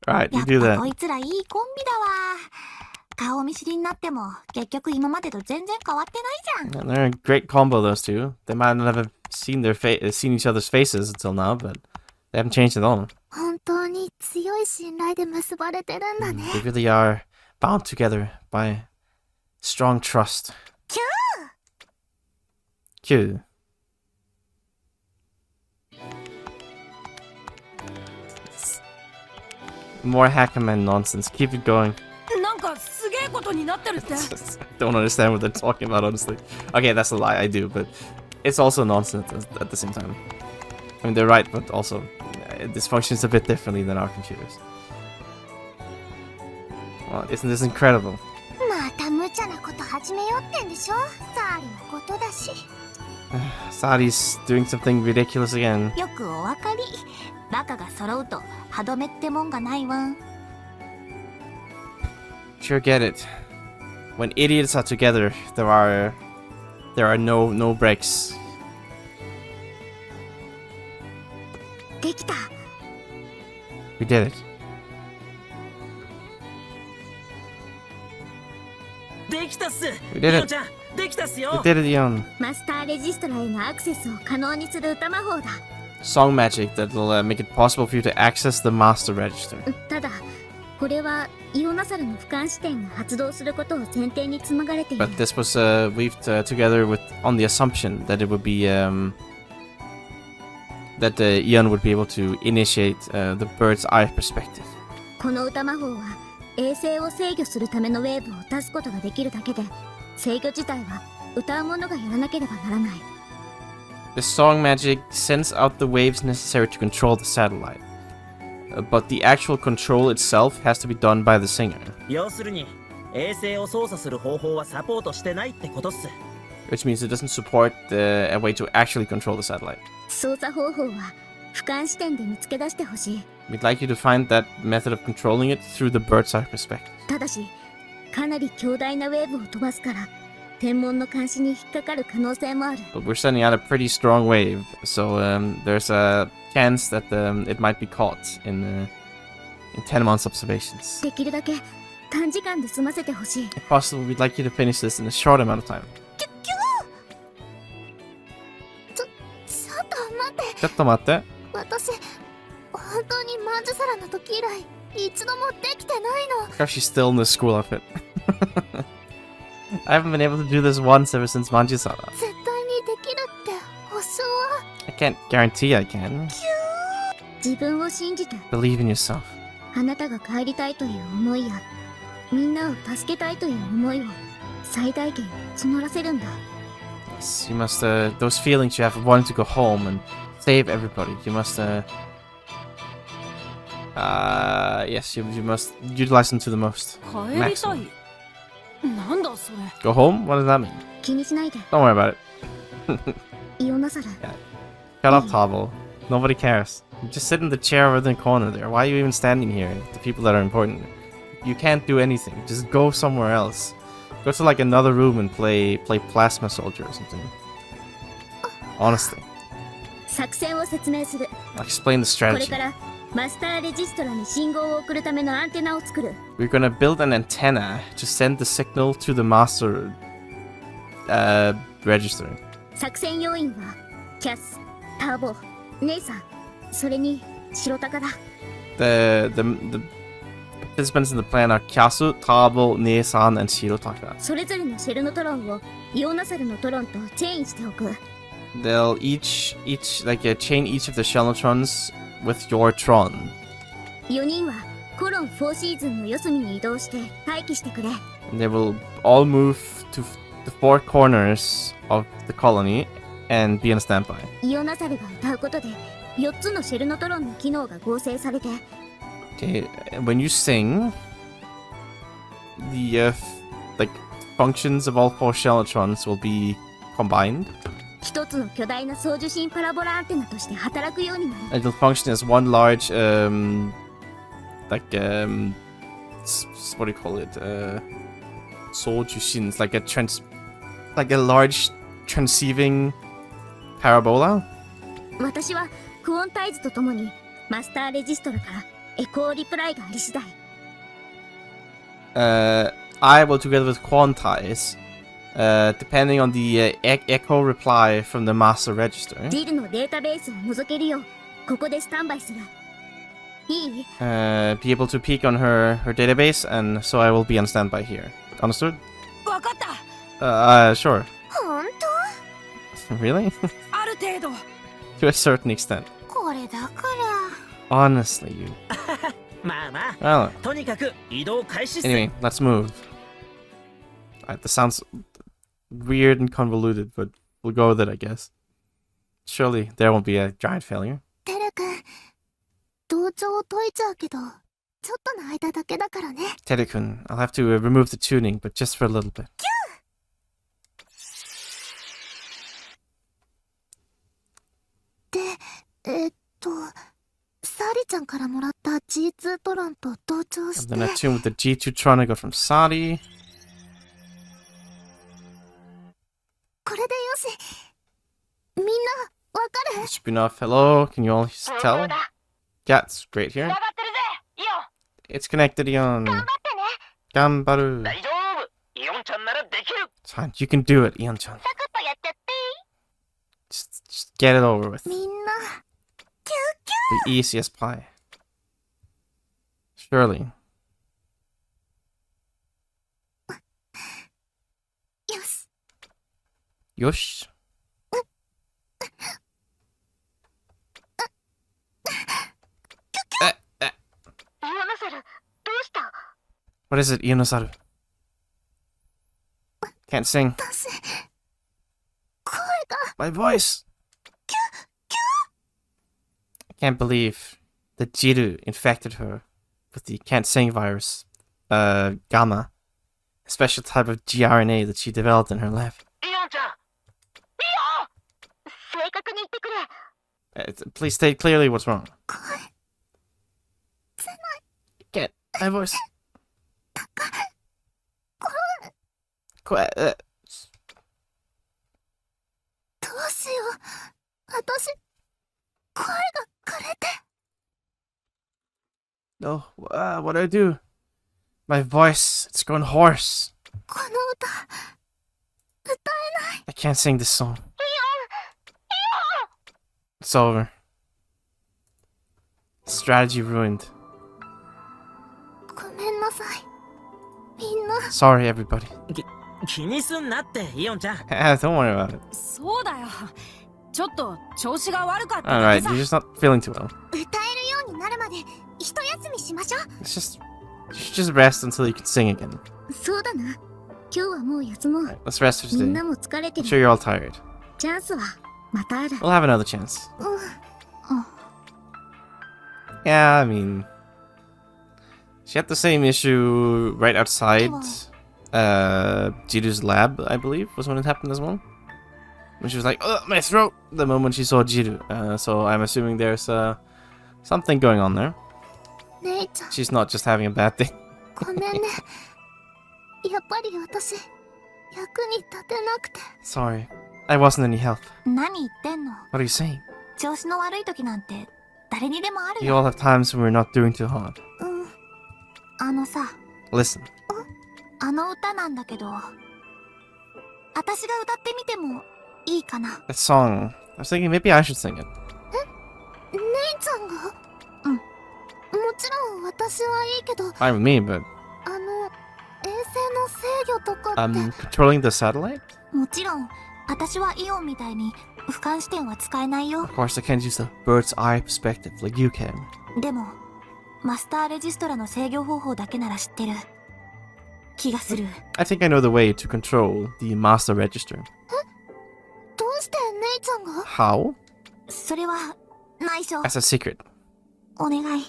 Right, や you っ do ぱ that. こいつらいいコンビだわ。顔見知りになっても結局今までと全然変わってないじゃん。 Yeah, they're a great combo, those two. They might not have seen each other's faces until now, but they haven't changed at all. 本当に強い信頼で結ばれてるんだね。 They really are bound together by strong trust. Q. More Hackerman nonsense. Keep it going. なんかすげえことになってるって。 Don't understand what they're talking about, honestly. Okay, that's a lie. I do, but it's also nonsense at the same time. I mean, they're right, but also this functions a bit differently than our computers. Well, isn't this incredible? また無茶なこと始めようってんでしょ。サーリのことだし。Sadi's doing something ridiculous again. よくお分かり。バカが揃うと歯止めってもんがないわ。 Sure get it. When idiots are together, there are no breaks. できた。 We did it. できたっす。 We did イオン it. ちゃん、できたっす We よ。 did it, Ion. マスターレジストラへのアクセスを可能にする歌魔法だ。 Song magic that will make it possible for you to access the master register. ただこれはイオナサルの俯瞰視点が発動することを前提に紡がれている。 But this was weaved together on the assumption that it would be that Ion would be able to initiate the bird's eye perspective. この歌魔法は衛星を制御するためのウェーブを出すことができるだけで、制御自体は歌う者がやらなければならない。 The song magic sends out the waves necessary to control the satellite. But the actual control itself has to be done by the singer. 要するに衛星を操作する方法はサポートしてないってことっす。 Which means it doesn't support a way to actually control the satellite. 操作方法は俯瞰視点で見つけ出してほしい。 We'd like you to find that method of controlling it through the bird's eye perspective. ただしかなり強大なウェーブを飛ばすから天文の監視に引っかかる可能性もある。 But we're sending out a pretty strong wave, so there's a chance that it might be caught in in 10 months observations. できるだけ短時間で済ませてほしい。 If possible, we'd like you to finish this in a short amount of time. ちょっと待って。ちょっと待って。私、本当にまんじゅさらの時以来、一度もできてないの。 Because she's still in the school outfit. I haven't been able to do this once ever since Manjusara. 絶対にできるって保証は。 I can't guarantee I can. 自分を信じて。 Believe in yourself. あなたが帰りたいという思いや、みんなを助けたいという思いを最大限募らせるんだ。 Yes, you must, those feelings you have of wanting to go home and save everybody, you must, yes, you must utilize them to the most. 帰りたい。なんだそれ。 Go home? What does that mean? 気にしないで。 Don't worry about it. イオナサラ。 Shut up, Tabo. Nobody cares. Just sit in the chair over the corner there. Why are you even standing here? The people that are important. You can't do anything. Just go somewhere else. Go to like another room and play Plasma Soldier or something. Honestly. 作戦を説明する。 I'll explain the これ strategy. からマスターレジストラに信号を送るためのアンテナを作る。 We're gonna build an antenna to send the signal to the master register. 作戦要員はキャス、ターボ、ネイさん、それに白タカだ。 The participants in the plan are Kyasu, Tabo, Nesan, and Shirotaka. それぞれのシェルのトロンをイオナサルのトロンとチェインしておく。 They'll each like chain each of the Shellnotrons with your Tron. 4人はコロン4シーズンの四隅に移動して待機してくれ。 And they will all move to the four corners of the colony and be on standby. イオナサルが歌うことで4つのシェルのトロンの機能が合成されて、 Okay, when you sing, the like functions of all four Shellnotrons will be combined. 一つの巨大な送受信パラボラアンテナとして働くようになる。 It'll function as one large what do you call it? Sojushins, like a large transceiving parabola. 私はクオンタイズとともにマスターレジストラからエコーリプライがあり次第。I will together with Quantize, depending on the echo reply from the master register, ジルのデータベースを覗けるようここでスタンバイする。いい？ be able to peek on her database, and so I will be on standby here. Understood? わかった。Sure. 本 Really? ある程度。To a certain extent. 当？これだから。 Honestly, you. まあまあ、 Well, とにかく移動開始っす。 anyway, let's move. This sounds weird and convoluted, but we'll go with it, I guess. Surely there won't be a giant failure. テル君、同調を解いちゃうけど、ちょっとの間だけだからね。 Tedekun, I'll have to remove the tuning, but just for a little bit. で、サリちゃんからもらった G2 トロンと同調し And て。 then I tune with the G2 Tron I got from Sadi. これでよし。みんな、わかる？ Spin-off, hello, can you all tell? Yeah, it's great here. 繋がってるぜ、イオン。 It's connected, Ion. 頑張ってね。 Gambaru. 大丈夫。イオンちゃんならできる。 It's fine, you can do it, Ion-chan. サクッとやっちゃって。Just get it over with. みんな、キュ The easiest pie. Surely. ーよし。 Yosh. イオナサル、どうした？ What is it, Ionosaru? Can't sing. 私、声が。 My voice! I can't believe that Jiru infected her with the can't sing virus, Gamma, a special type of gRNA that she developed in her lab. イオンちゃん。正確に言ってくれ。 Please state clearly what's wrong. 声、出ない。 Can't. My voice. 声、 Qu- どうしよう。私、声が枯れて。 No, What do I do? My voice, it's going hoarse. この歌歌えない。 I can't sing this song. It's over. Strategy ruined. ごめんなさいみんな。 Sorry, everybody. 気にすんなってイオンちゃん。 Don't worry about it. そうだよ。ちょっと調子が悪かっただ Alright, 歌 you're けさ。just not feeling too well. えるようになるまで一休みしましょう。 You should just rest until you can sing again. そうだな。今日はもう休もう。 Alright, let's rest for みん today. なも疲れて I'm る。 sure you're all tired. チャンスはまたある。 We'll have another chance. うん。 Yeah, I mean, she had the same issue right outside Jiru's lab, I believe, was when it happened as well. When she was like, "Oh, my throat!" the moment she saw Jiru. So I'm assuming there's something going on there. 姉ちゃん She's not just having a bad day. ごめんね。やっぱり私役に立てなくて。 Sorry, I wasn't any help. 何言ってんの？ What are you saying? 調子の悪い時なんて誰にでもある You よ。 all have times when we're not doing too hard. うん。あのさ、 Listen, あの歌なんだけど、私が歌ってみてもいいかな？ that song. I was thinking maybe I should sing it. 姉ちゃんが？うん。もちろん私はいいけど、 Fine with me, but 衛星の制御とかって。 controlling the satellite? もちろん、私はイオンみたいに俯瞰視点は使えないよ。 Of course, I can't use the bird's eye perspective like you can. でも、マスターレジストラの制御方法だけなら知ってる気がする。 I think I know the way to control the master register. どうして姉ちゃんが？ How? それは内緒。 As a secret. お願い。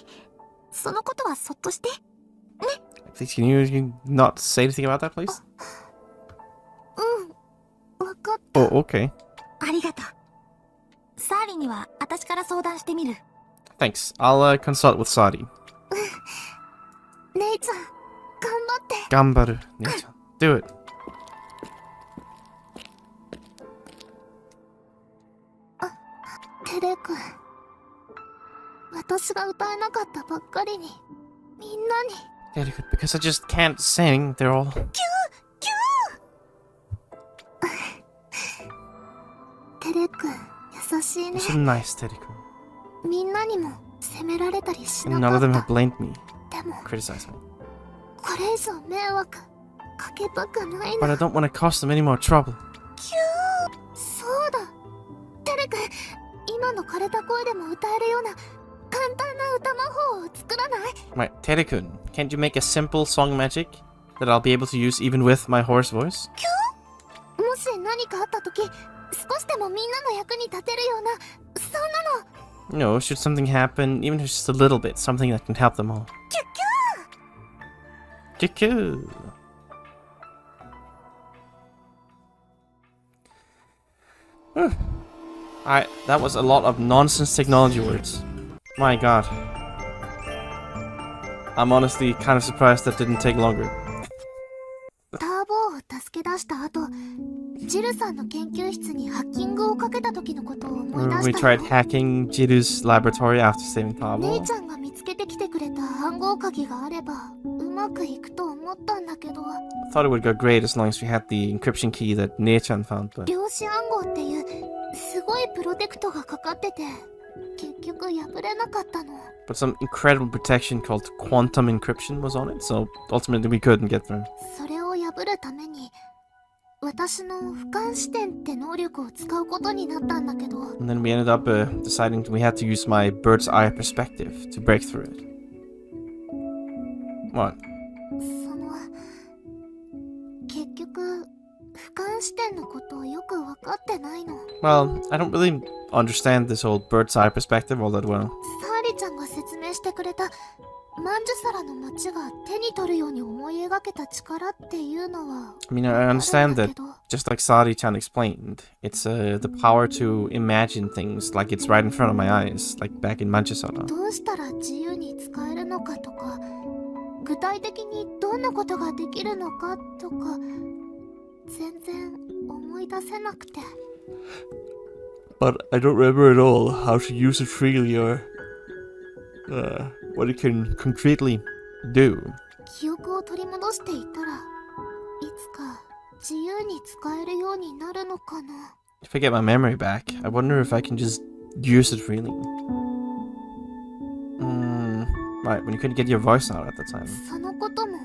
そのことはそっとして。 Please, can you not say anything about that, please? うん。わかった。 Oh, okay. ありがとう。サーリには私から相談してみる。 Thanks. I'll consult with Sadi. 姉ちゃん、頑張って。 Gambaru, Nichan. Do it. テレ君。私が歌えなかったばっかりに、みんなに。 Very good, because I just can't sing. They're all. テレ君、優しいね。 So nice, Teddy. みんなにも責められたりし And な none か of っ them た。 have blamed me, でも、 criticized me. これ以上迷惑かけたくない But な。 I don't want to cause them any more trouble. そうだ。テレ君、今の枯れた声でも歌えるような簡単な歌魔法を作らない？ Right, Teddy-kun, can't you make a simple song magic that I'll be able to use even with my hoarse voice? もし何かあった時、少しでもみんなの役に立てるような、そんなの。 No, should something happen, even if it's just a little bit, something that can help them all. Kyu-kyu! Alright, that was a lot of nonsense technology words. My god. I'm honestly kind of surprised that didn't take longer. ターボーを助け出した後、ジルさんの研究室にハッキングをかけた時のことを思い Remember 出 we した tried よ。 hacking Jiru's laboratory after saving 姉 Tabo? ちゃんが見つけてきてくれた暗号鍵があればうまくいくと思ったんだけど、 Thought it would go great as long as we had the encryption key that Nei-chan found, but 量子暗号っていうすごいプロテクトがかかってて、結局破れなかったの。 but some incredible protection called quantum encryption was on it, so ultimately we couldn't get through. それを破るために私の俯瞰視点って能力を使うことになったんだけど、 And then we ended up deciding we had to use my bird's eye perspective to break through it. What? その結局俯瞰視点のことをよく分かってないの。 Well, I don't really understand this whole bird's eye perspective all that well. サーリちゃんが説明してくれたマンジュサラの街が手に取るように思い描けた力っていうのは I mean, I understand ある that, んだけど、 just like Sari-chan explained, it's the power to imagine things like it's right in front of my eyes, like back in Manchester. どうしたら自由に使えるのかとか、具体的にどんなことができるのかとか全然思い出せなくて。 But I don't remember at all how to use it freely or what it can concretely do. 記憶を取り戻していったらいつか自由に使えるようになるのかな。 If I get my memory back, I wonder if I can just use it freely. Right, when you couldn't get your voice out at the time. そのことも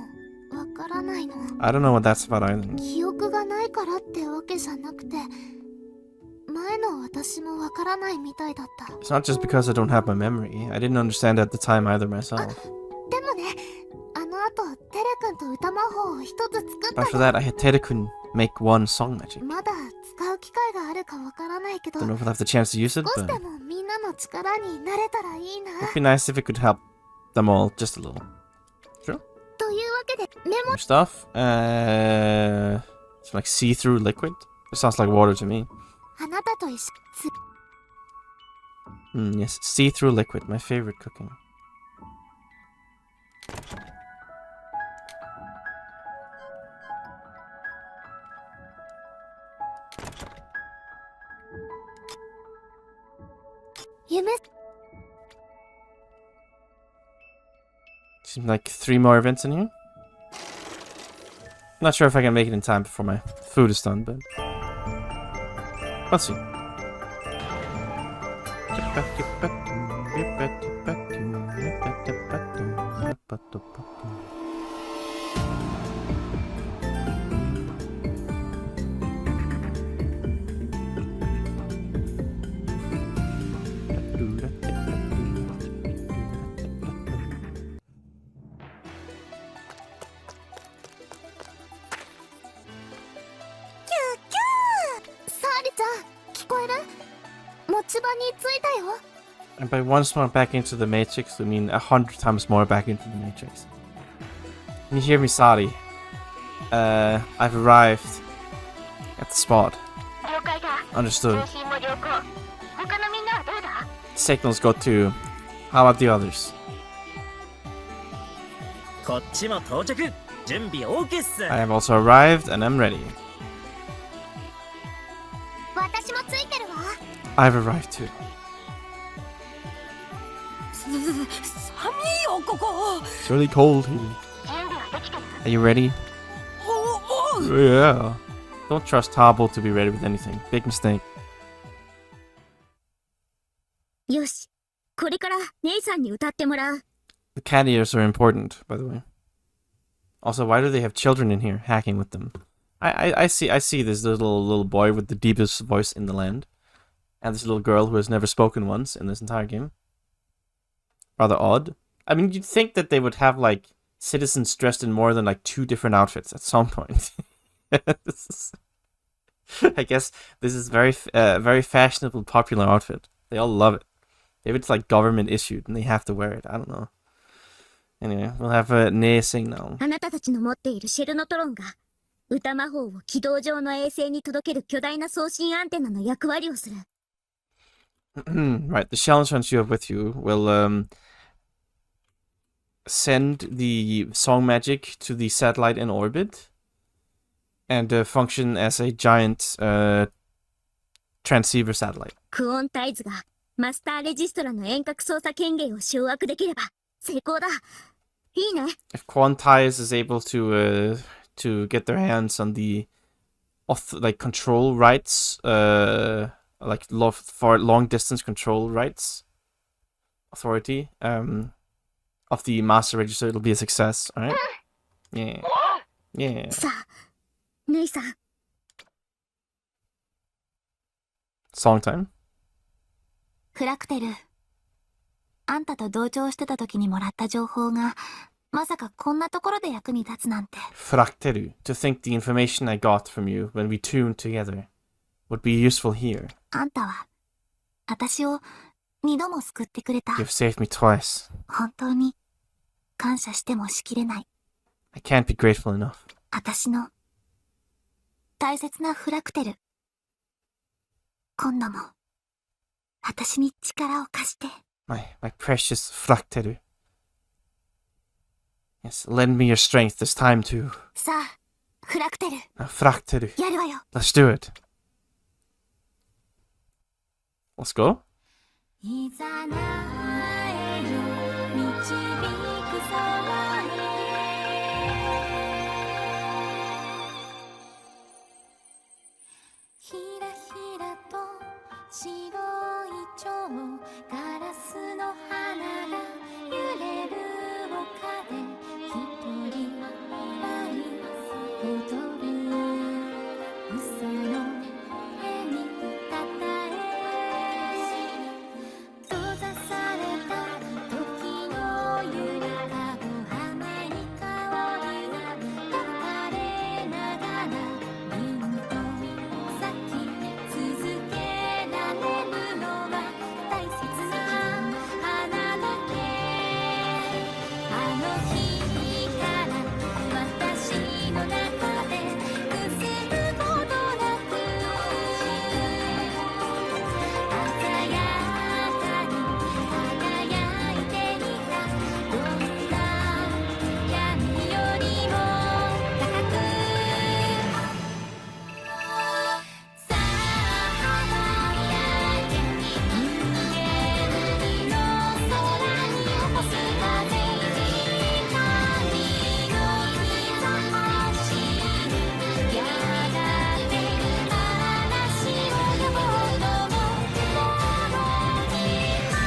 わからないの。 I don't know what that's about either. 記憶がないからってわけじゃなくて、前の私もわからないみたいだった。 It's not just because I don't have my memory. I didn't understand at the time either myself. でもね、あの後テレ君と歌魔法を一つ作った But よ。 for that, I had Tere-kun make one song magic. まだ使う機会があるかわからないけど、 Don't know if I'll have the chance to use it, 少し but でもみんなの力になれたらいいな。 it'd be nice if it could help them all just a little. というわけでメモ More stuff. It's like see-through liquid. It sounds like water to me. あなたと一緒 Yes, see-through liquid, my favorite cooking. Seems like 3 more events in here. Not sure if I can make it in time before my food is done, but let's see. And by once more back into the Matrix, we mean 100 times more back into the Matrix. Can you hear me, Sadi? I've arrived at the spot. Understood. Signals go to. How about the others? こっちも到着。準備 OK っす。 I have also arrived and I'm ready. 私もついてるわ。 I've arrived too. 寒いよここ。 It's really cold here. Are you ready? おお。 Yeah. Don't trust Tabo to be ready with anything. Big mistake. よし、これから姉さんに歌ってもらう。 The cat ears are important, by the way. Also, why do they have children in here hacking with them? I see this little boy with the deepest voice in the land, and this little girl who has never spoken once in this entire game. Rather odd. I mean, you'd think that they would have like citizens dressed in more than like 2 different outfits at some point. I guess this is very fashionable, popular outfit. They all love it. Maybe it's like government issued and they have to wear it. I don't know. Anyway, we'll have a Ne sing now. あなたたちの持っているシェルノトロンが歌魔法を軌道上の衛星に届ける巨大な送信アンテナの役割をする。Right, the shell instruments you have with you will send the song magic to the satellite in orbit and function as a giant transceiver satellite. クオンタイズがマスターレジストラの遠隔操作権限を掌握できれば成功だ。いいね。 If Quantize is able to get their hands on the like control rights, like for long distance control rights authority of the master register, it'll be a success. All right? Yeah. Yeah. さあ、姉さん。 Song time. フラクテル、あんたと同調してた時にもらった情報がまさかこんなところで役に立つなんて。 Frakteru. To think the information I got from you when we tuned together would be useful here. あんたは私を2度も救ってくれた。 You've saved me twice. 本当に感謝してもしきれない。 I can't be grateful enough. 私の大切なフラクテル。今度も私に力を貸して。 My precious Frakteru. Yes, lend me your strength this time too. さあ、フラクテル。 Now, Frakteru. やるわよ。 Let's do it. Let's go. いざなえる道白い蝶ガラスの花が揺れる丘で一人舞い踊る嘘の絵にたたえ閉ざされた時のゆりかご浜に香りが溶かれながら凛と咲き続けられるのは大切な花だけあの日から私の中でくすむことなく鮮やかに輝いていたどんな闇よりも高くさあ輝け人間の空に起こす風光の溝走るやがて嵐を呼ぼうとももに花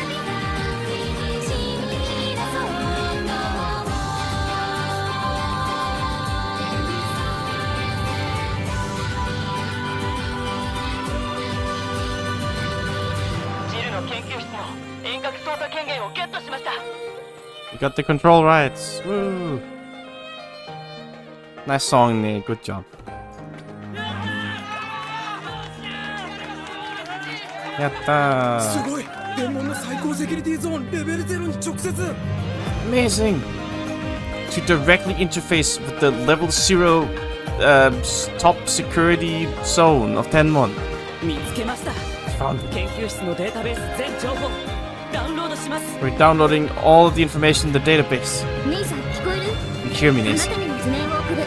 火が散り出そうとジルの研究室の遠隔操作権限をゲットしました。 You got the control rights. Woo! Nice song, Nate. Good job. Yatta! すごい天文の最高セキュリティゾーンレベル0に直接 Amazing! To directly interface with the level 0 top security zone of Tenmon. 見つけました。 Found it. 研究室のデータベース全情報ダウンロードします。 We're downloading all of the information in the database. 姉さん聞こえる？ You hear me, あな Nancy? たにも図面を送る。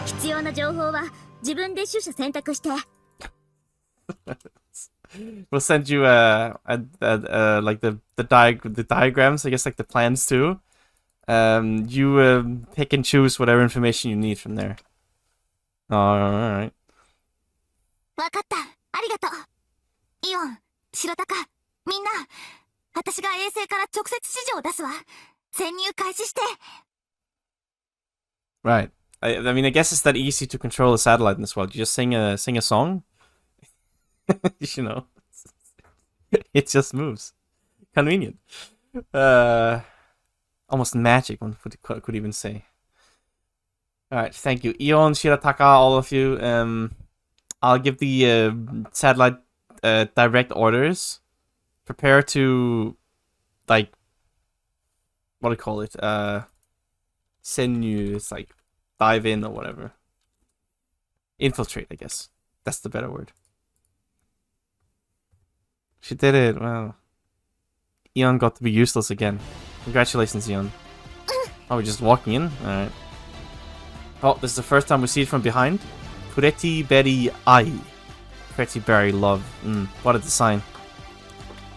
必要な情報は自分で取捨選択して。 We'll send you like the diagrams, I guess, like the plans too. You pick and choose whatever information you need from there. Alright. わかった。ありがとう。イオン、白鷹、みんな、私が衛星から直接指示を出すわ。潜入開始して。Right. I mean, I guess it's that easy to control a satellite in this world. You just sing a song. You know, it just moves. Convenient. Almost magic, one could even say. All right, thank you, Ion, Shirataka, all of you. I'll give the satellite direct orders. Prepare to, like, what do you call it? Send you, it's like dive in or whatever. Infiltrate, I guess. That's the better word. She did it. Wow. Eon got to be useless again. Congratulations, Eon. Oh, we're just walking in? Alright. Oh, this is the first time we see it from behind. Pretty Berry Eye. Pretty Berry Love. What a design.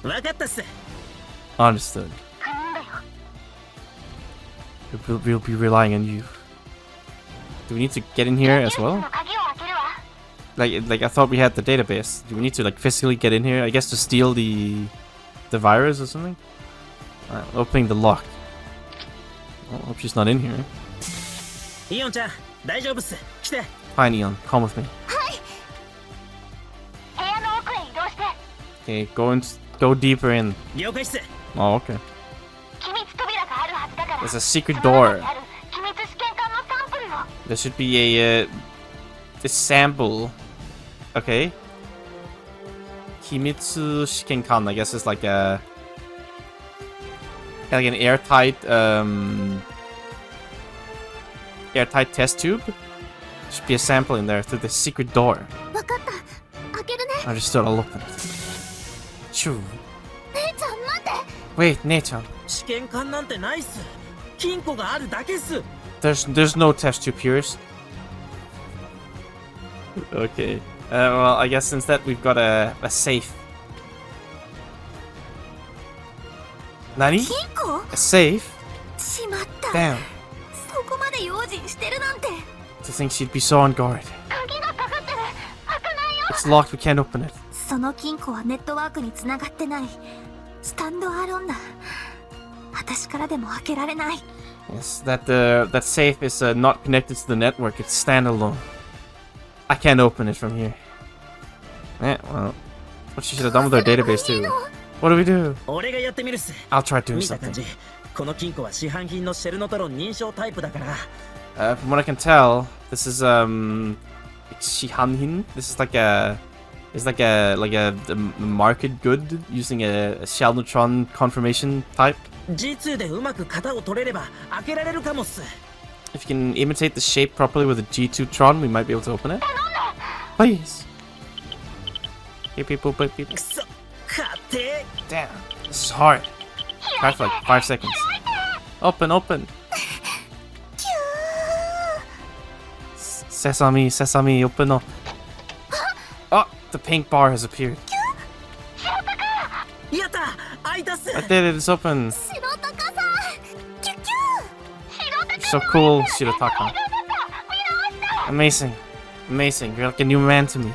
わかったっす。 Understood. We'll be relying on you. Do we need to get in here as well? Like I thought we had the database. Do we need to like physically get in here? I guess to steal the virus or something? Alright, opening the lock. Oh, I hope she's not in here. イオンちゃん、大丈夫っす。来て。 Fine, Eon. Come with me. 部屋の奥へ移動して。 Okay, go deeper in. 了解っす。 Oh, okay. 機密扉があるはずだから。 There's a secret その中 door. にある機密試験管のサンプルを。 There should be a sample. Okay. Kimitsu Shikenkan, I guess, is like an airtight test tube. Should be a sample in there through the secret door. わかった。開けるね。 Understood. I'll open it. Choo. 姉ちゃん待って。 Wait, Nechan. 試験管なんてないっす。金庫があるだけっす。 There's no test tube here. Okay. Well, I guess instead we've got a safe. Nani? 金庫？ A safe? しまった。 Damn. そこまで用心してるなんて。 To think she'd be so on guard. 鍵がかかってる。開かないよ。 It's locked, we can't open it. そその金庫はネットワークにつながってない。スタンドアロンだ。私からでも開けられない。Yes, that safe is not connected to the network. It's standalone. I can't open it from here. Eh, well, what she should have done with our database too. What do we do? 俺がやってみるっす。 I'll try doing 見た感 something. じ、この金庫は市販品のシェルノトロン認証タイプだから。From what I can tell, this is Shihanhin. This is like a market good using a shell neutron confirmation type. G2 でうまく型を取れれば開けられるかもっす。 If you can imitate the shape properly with a G2 Tron, we might be able to open it. Please. Hey people, but people. くそ、勝手。 Damn, this is hard. Try for like 5 seconds. Open. Sesame, open up. Oh, the pink bar has appeared. やった、開いたっす。 I did it, it's open. 白鷹さん、キュッキュ So cool, Shirotaka. Amazing. You're like a new man to me.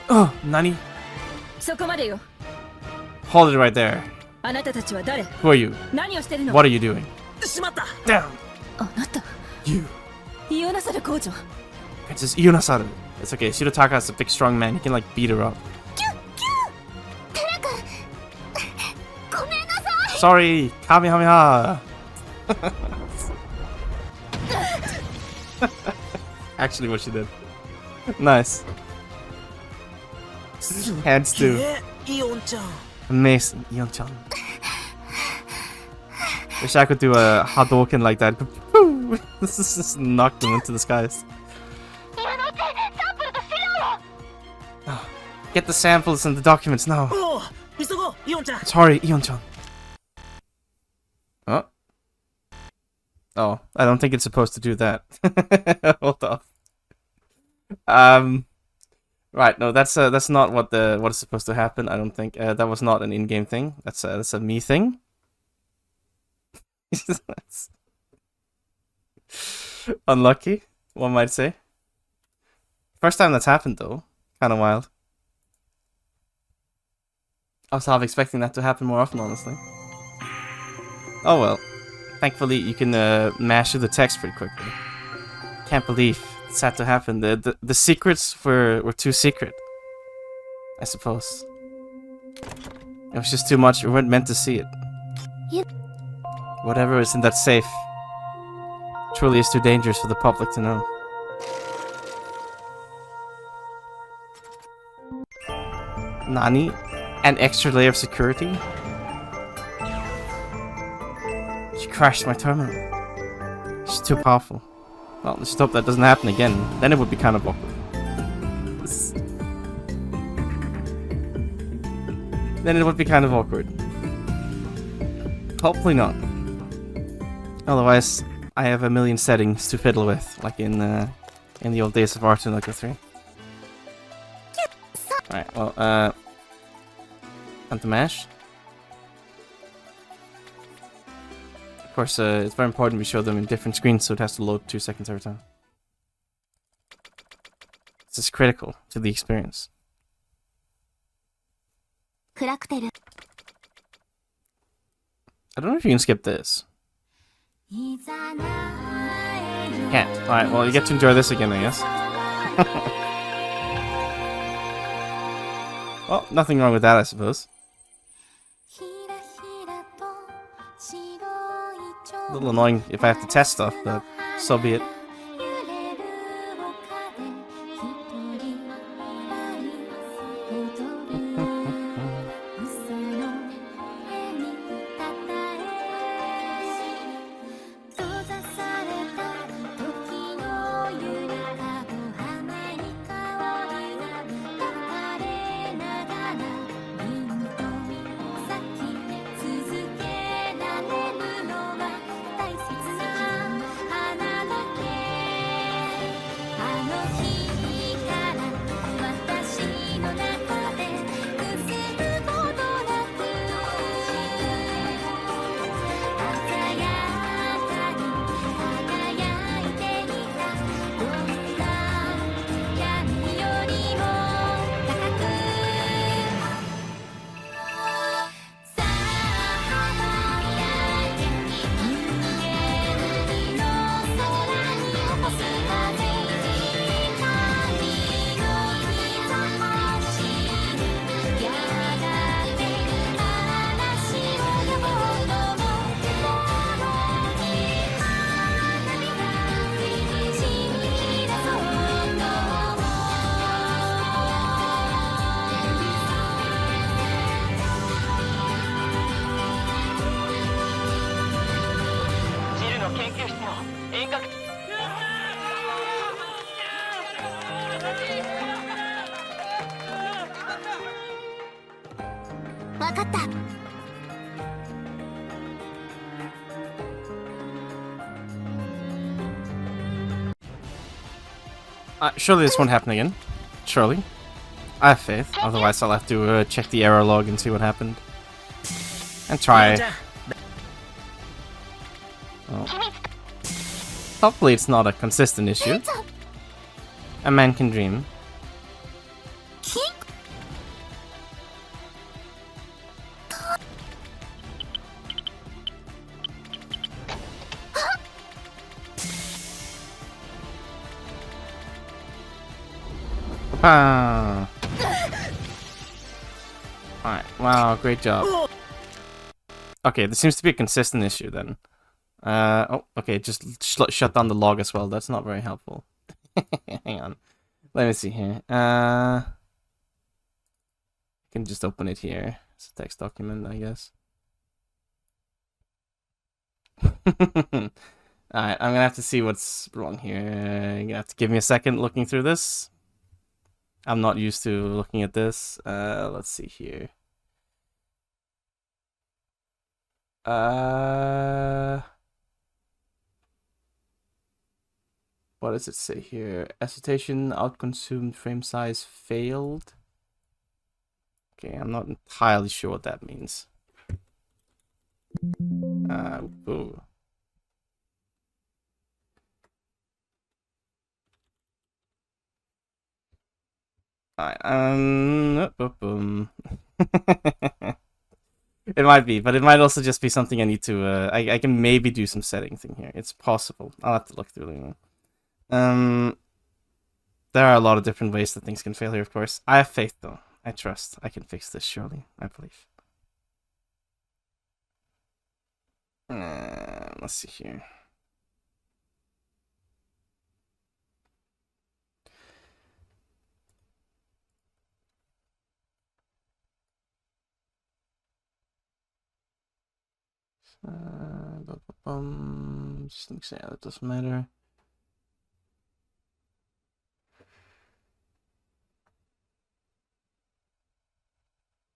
Oh, Nani? そこまでよ。 Hold it right there. あなたたちは誰？ Who are you? 何をしてるの？ What are you doing? しまった。 Damn! あなた、 You. イオナサル工場。 Princess Ionasaru. It's okay, Shirotaka is a big strong man. He can like beat her up. ごめんなさい。 Sorry, Kamehameha. Actually, what she did. Nice. Hands too. イオンちゃん。 Amazing, Eon-chan. Wish I could do a Hadouken like that. This is just knocked them into the skies. Oh, get the samples and the documents now. おお、急ごう、イオンちゃん。 Sorry, Eon-chan. Oh. Oh, I don't think it's supposed to do that. Hold off. Right, no, that's not what is supposed to happen. I don't think that was not an in-game thing. That's a me thing. That's unlucky, one might say. First time that's happened though, kind of wild. I was half expecting that to happen more often, honestly. Oh well. Thankfully, you can mash through the text pretty quickly. Can't believe it's had to happen. The secrets were too secret, I suppose. It was just too much. We weren't meant to see it. Yep. Whatever is in that safe truly is too dangerous for the public to know. Nani? An extra layer of security? She crashed my terminal. She's too powerful. Well, let's hope that doesn't happen again. Then it would be kind of awkward. Then it would be kind of awkward. Hopefully not. Otherwise, I have a million settings to fiddle with, like in the old days of R2 3. Alright, well, time to mash. Of course, it's very important we show them in different screens, so it has to load 2 seconds every time. This is critical to the experience. クラクテル。 I don't know if you can skip this. Can't. Alright, well, you get to enjoy this again, I guess. Well, nothing wrong with that, I suppose. A little annoying if I have to test stuff, but so be it. わかった。 Surely this won't happen again. Surely. I have faith. Otherwise I'll have to check the error log and see what happened. And try. Oh. Hopefully it's not a consistent issue. A man can dream. Ah. Alright, wow, great job. Okay, this seems to be a consistent issue then. Oh, okay, just shut down the log as well. That's not very helpful. Hang on. Let me see here. I can just open it here. It's a text document, I guess. Alright, I'm gonna have to see what's wrong here. You're gonna have to give me a second looking through this. I'm not used to looking at this. Let's see here. What does it say here? Acetation outconsumed frame size failed. Okay, I'm not entirely sure what that means. Ooh. Alright, it might be, but it might also just be something I need to, I can maybe do some setting thing here. It's possible. I'll have to look through it. There are a lot of different ways that things can fail here, of course. I have faith, though. I trust. I can fix this, surely. I believe. Let's see here. Just let me say that doesn't matter.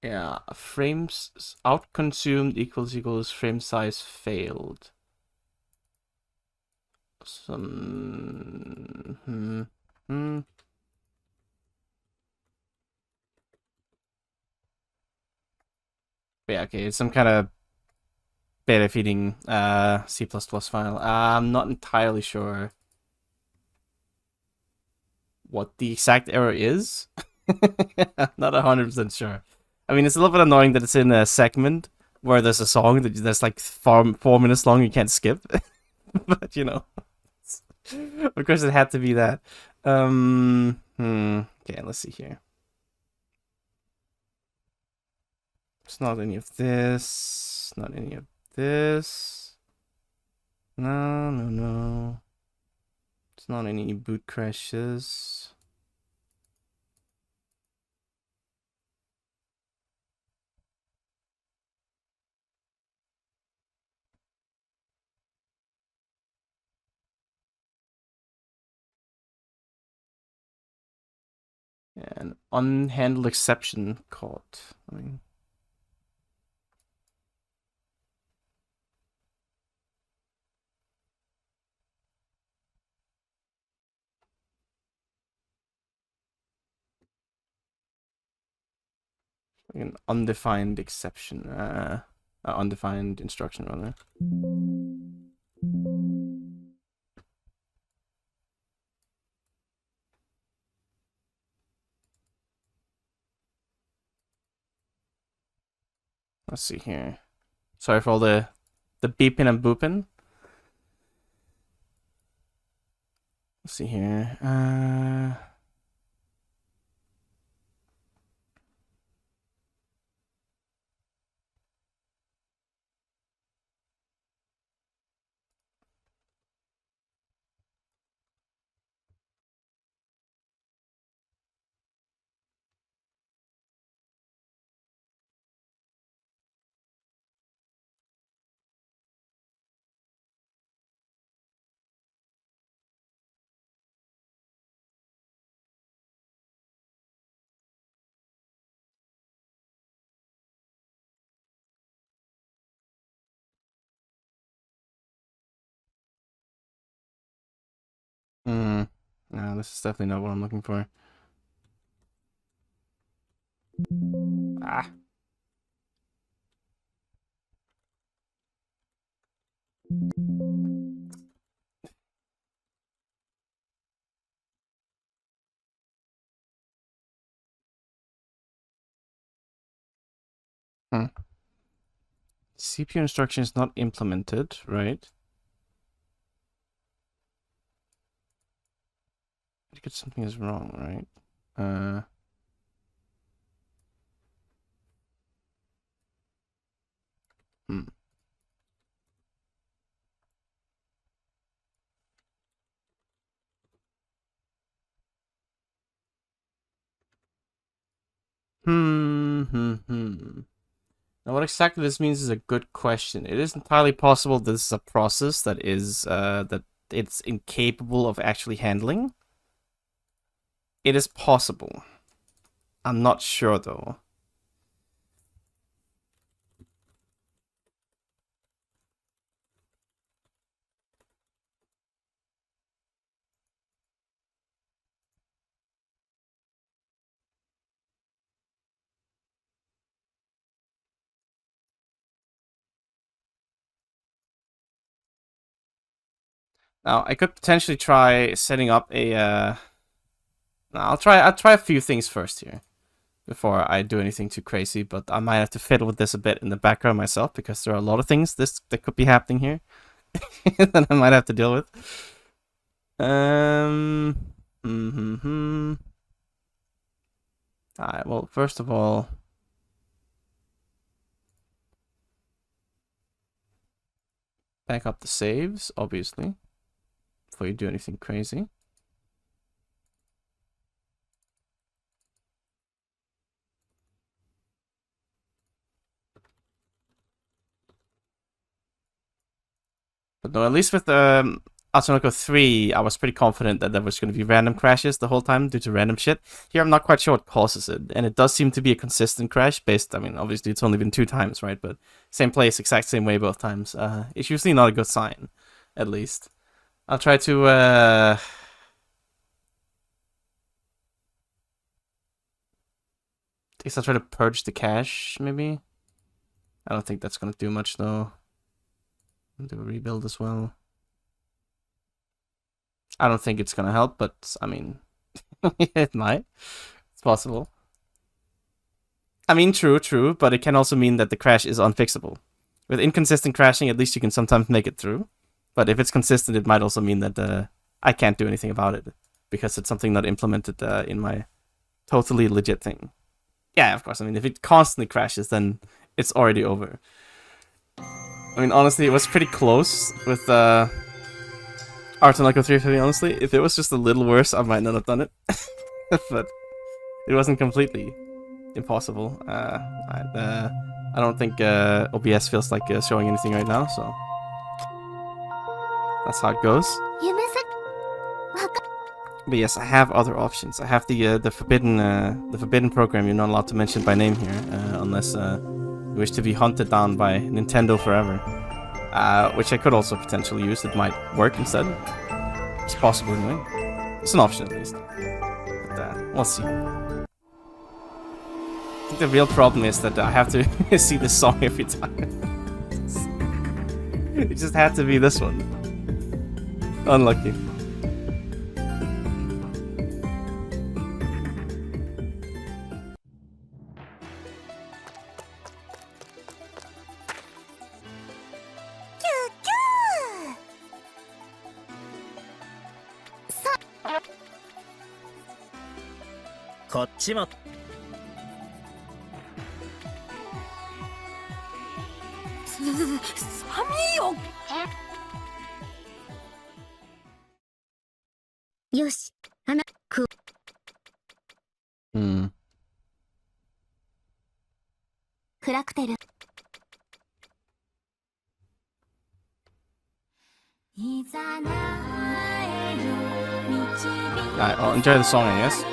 Yeah, frames outconsumed equals frame size failed. Yeah, okay, it's some kind of beta feeding C++ file. I'm not entirely sure what the exact error is. I'm not 100% sure. I mean, it's a little bit annoying that it's in a segment where there's a song that's like 4 minutes long you can't skip. But, you know. Of course it had to be that. Okay, let's see here. It's not any of this. Not any of this. No. It's not any boot crashes. An unhandled exception caught. I mean, an undefined exception. Undefined instruction, rather. Let's see here. Sorry for all the beeping and booping. Let's see here. this is definitely not what I'm looking for. Ah. CPU instruction is not implemented, right? Because something is wrong, right? Hmm. Now, what exactly this means is a good question. It is entirely possible this is a process that is that it's incapable of actually handling. It is possible. I'm not sure though. Now, I could potentially try setting up a I'll try a few things first here before I do anything too crazy, but I might have to fiddle with this a bit in the background myself because there are a lot of things that could be happening here that I might have to deal with. Alright, well, first of all, back up the saves, obviously, before you do anything crazy. But no, at least with Atonoko 3, I was pretty confident that there was going to be random crashes the whole time due to random shit. Here, I'm not quite sure what causes it, and it does seem to be a consistent crash based, I mean, obviously it's only been 2 times, right? But same place, exact same way both times. It's usually not a good sign, at least. I'll try to, I guess I'll try to purge the cache, maybe? I don't think that's going to do much, though. I'll do a rebuild as well. I don't think it's going to help, but, I mean, it might. It's possible. I mean, true, but it can also mean that the crash is unfixable. With inconsistent crashing, at least you can sometimes make it through. But if it's consistent, it might also mean that I can't do anything about it. Because it's something not implemented in my totally legit thing. Yeah, of course. I mean, if it constantly crashes, then it's already over. I mean, honestly, it was pretty close with Artonako 350, honestly. If it was just a little worse, I might not have done it. But it wasn't completely impossible. I don't think OBS feels like showing anything right now, so that's how it goes. But yes, I have other options. I have the forbidden program you're not allowed to mention by name here, unless you wish to be hunted down by Nintendo forever. Which I could also potentially use. It might work instead. It's possible anyway. It's an option at least. But we'll see. I think the real problem is that I have to see this song every time. It just had to be this one. Unlucky. Yoshi, Hanaku. Fraktel. Alright, I'll enjoy the song, I guess.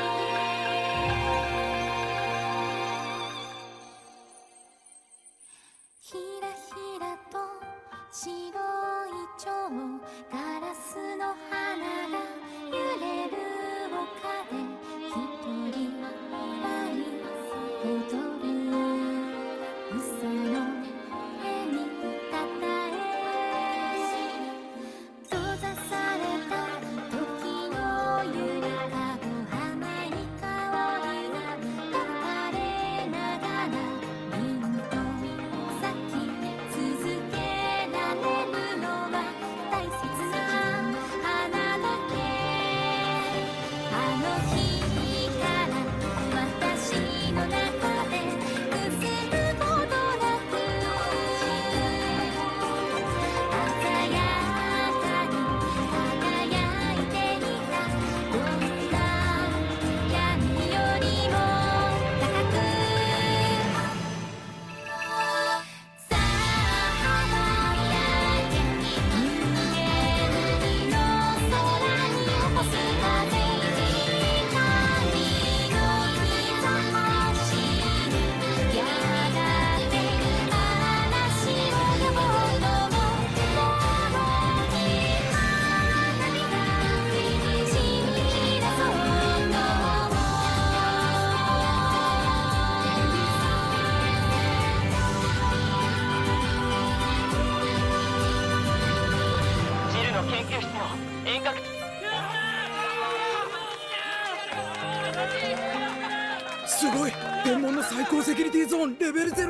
すごい天文の最高セキュリティゾーンレベル0。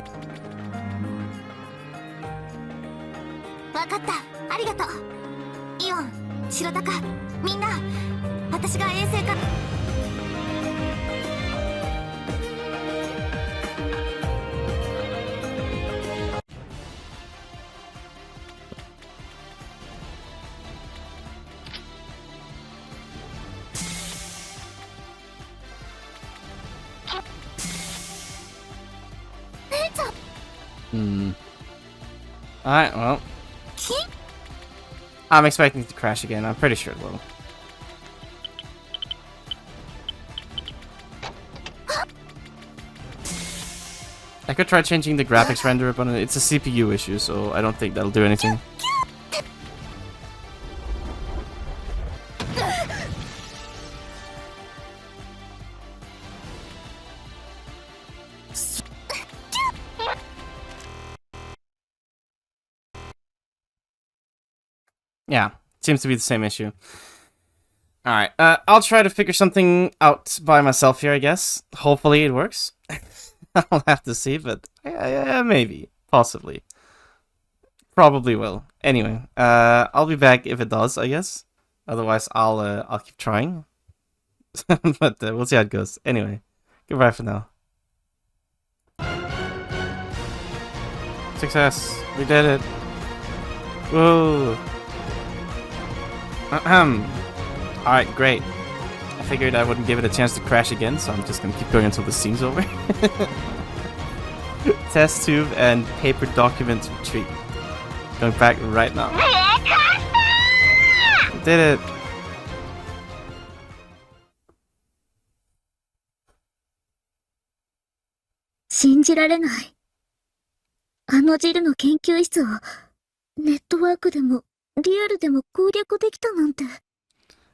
わかった、ありがとう。イオン、白鷹、みんな、私が衛星か。Alright, well. I'm expecting it to crash again. I'm pretty sure it will. I could try changing the graphics renderer, but it's a CPU issue, so I don't think that'll do anything. Yeah, seems to be the same issue. Alright, I'll try to figure something out by myself here, I guess. Hopefully it works. I'll have to see, but maybe. Possibly. Probably will. Anyway, I'll be back if it does, I guess. Otherwise, I'll keep trying. But we'll see how it goes. Anyway, goodbye for now. Success! We did it! Whoa! Alright, great. I figured I wouldn't give it a chance to crash again, so I'm just gonna keep going until the scene's over. Test tube and paper documents retreat. Going back right now. Did it! 信じられない。あのジルの研究室をネットワークでもリアルでも攻略できたなんて。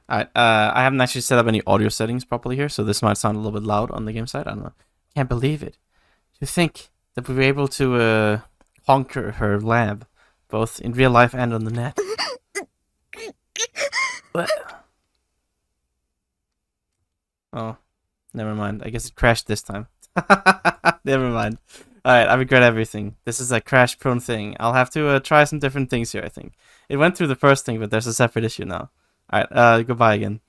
Alright, I haven't actually set up any audio settings properly here, so this might sound a little bit loud on the game side. I don't know. Can't believe it. To think that we were able to conquer her lab, both in real life and on the net. What? Oh, never mind. I guess it crashed this time. Never mind. Alright, I regret everything. This is a crash-prone thing. I'll have to try some different things here, I think. It went through the first thing, but there's a separate issue now. Alright, goodbye again.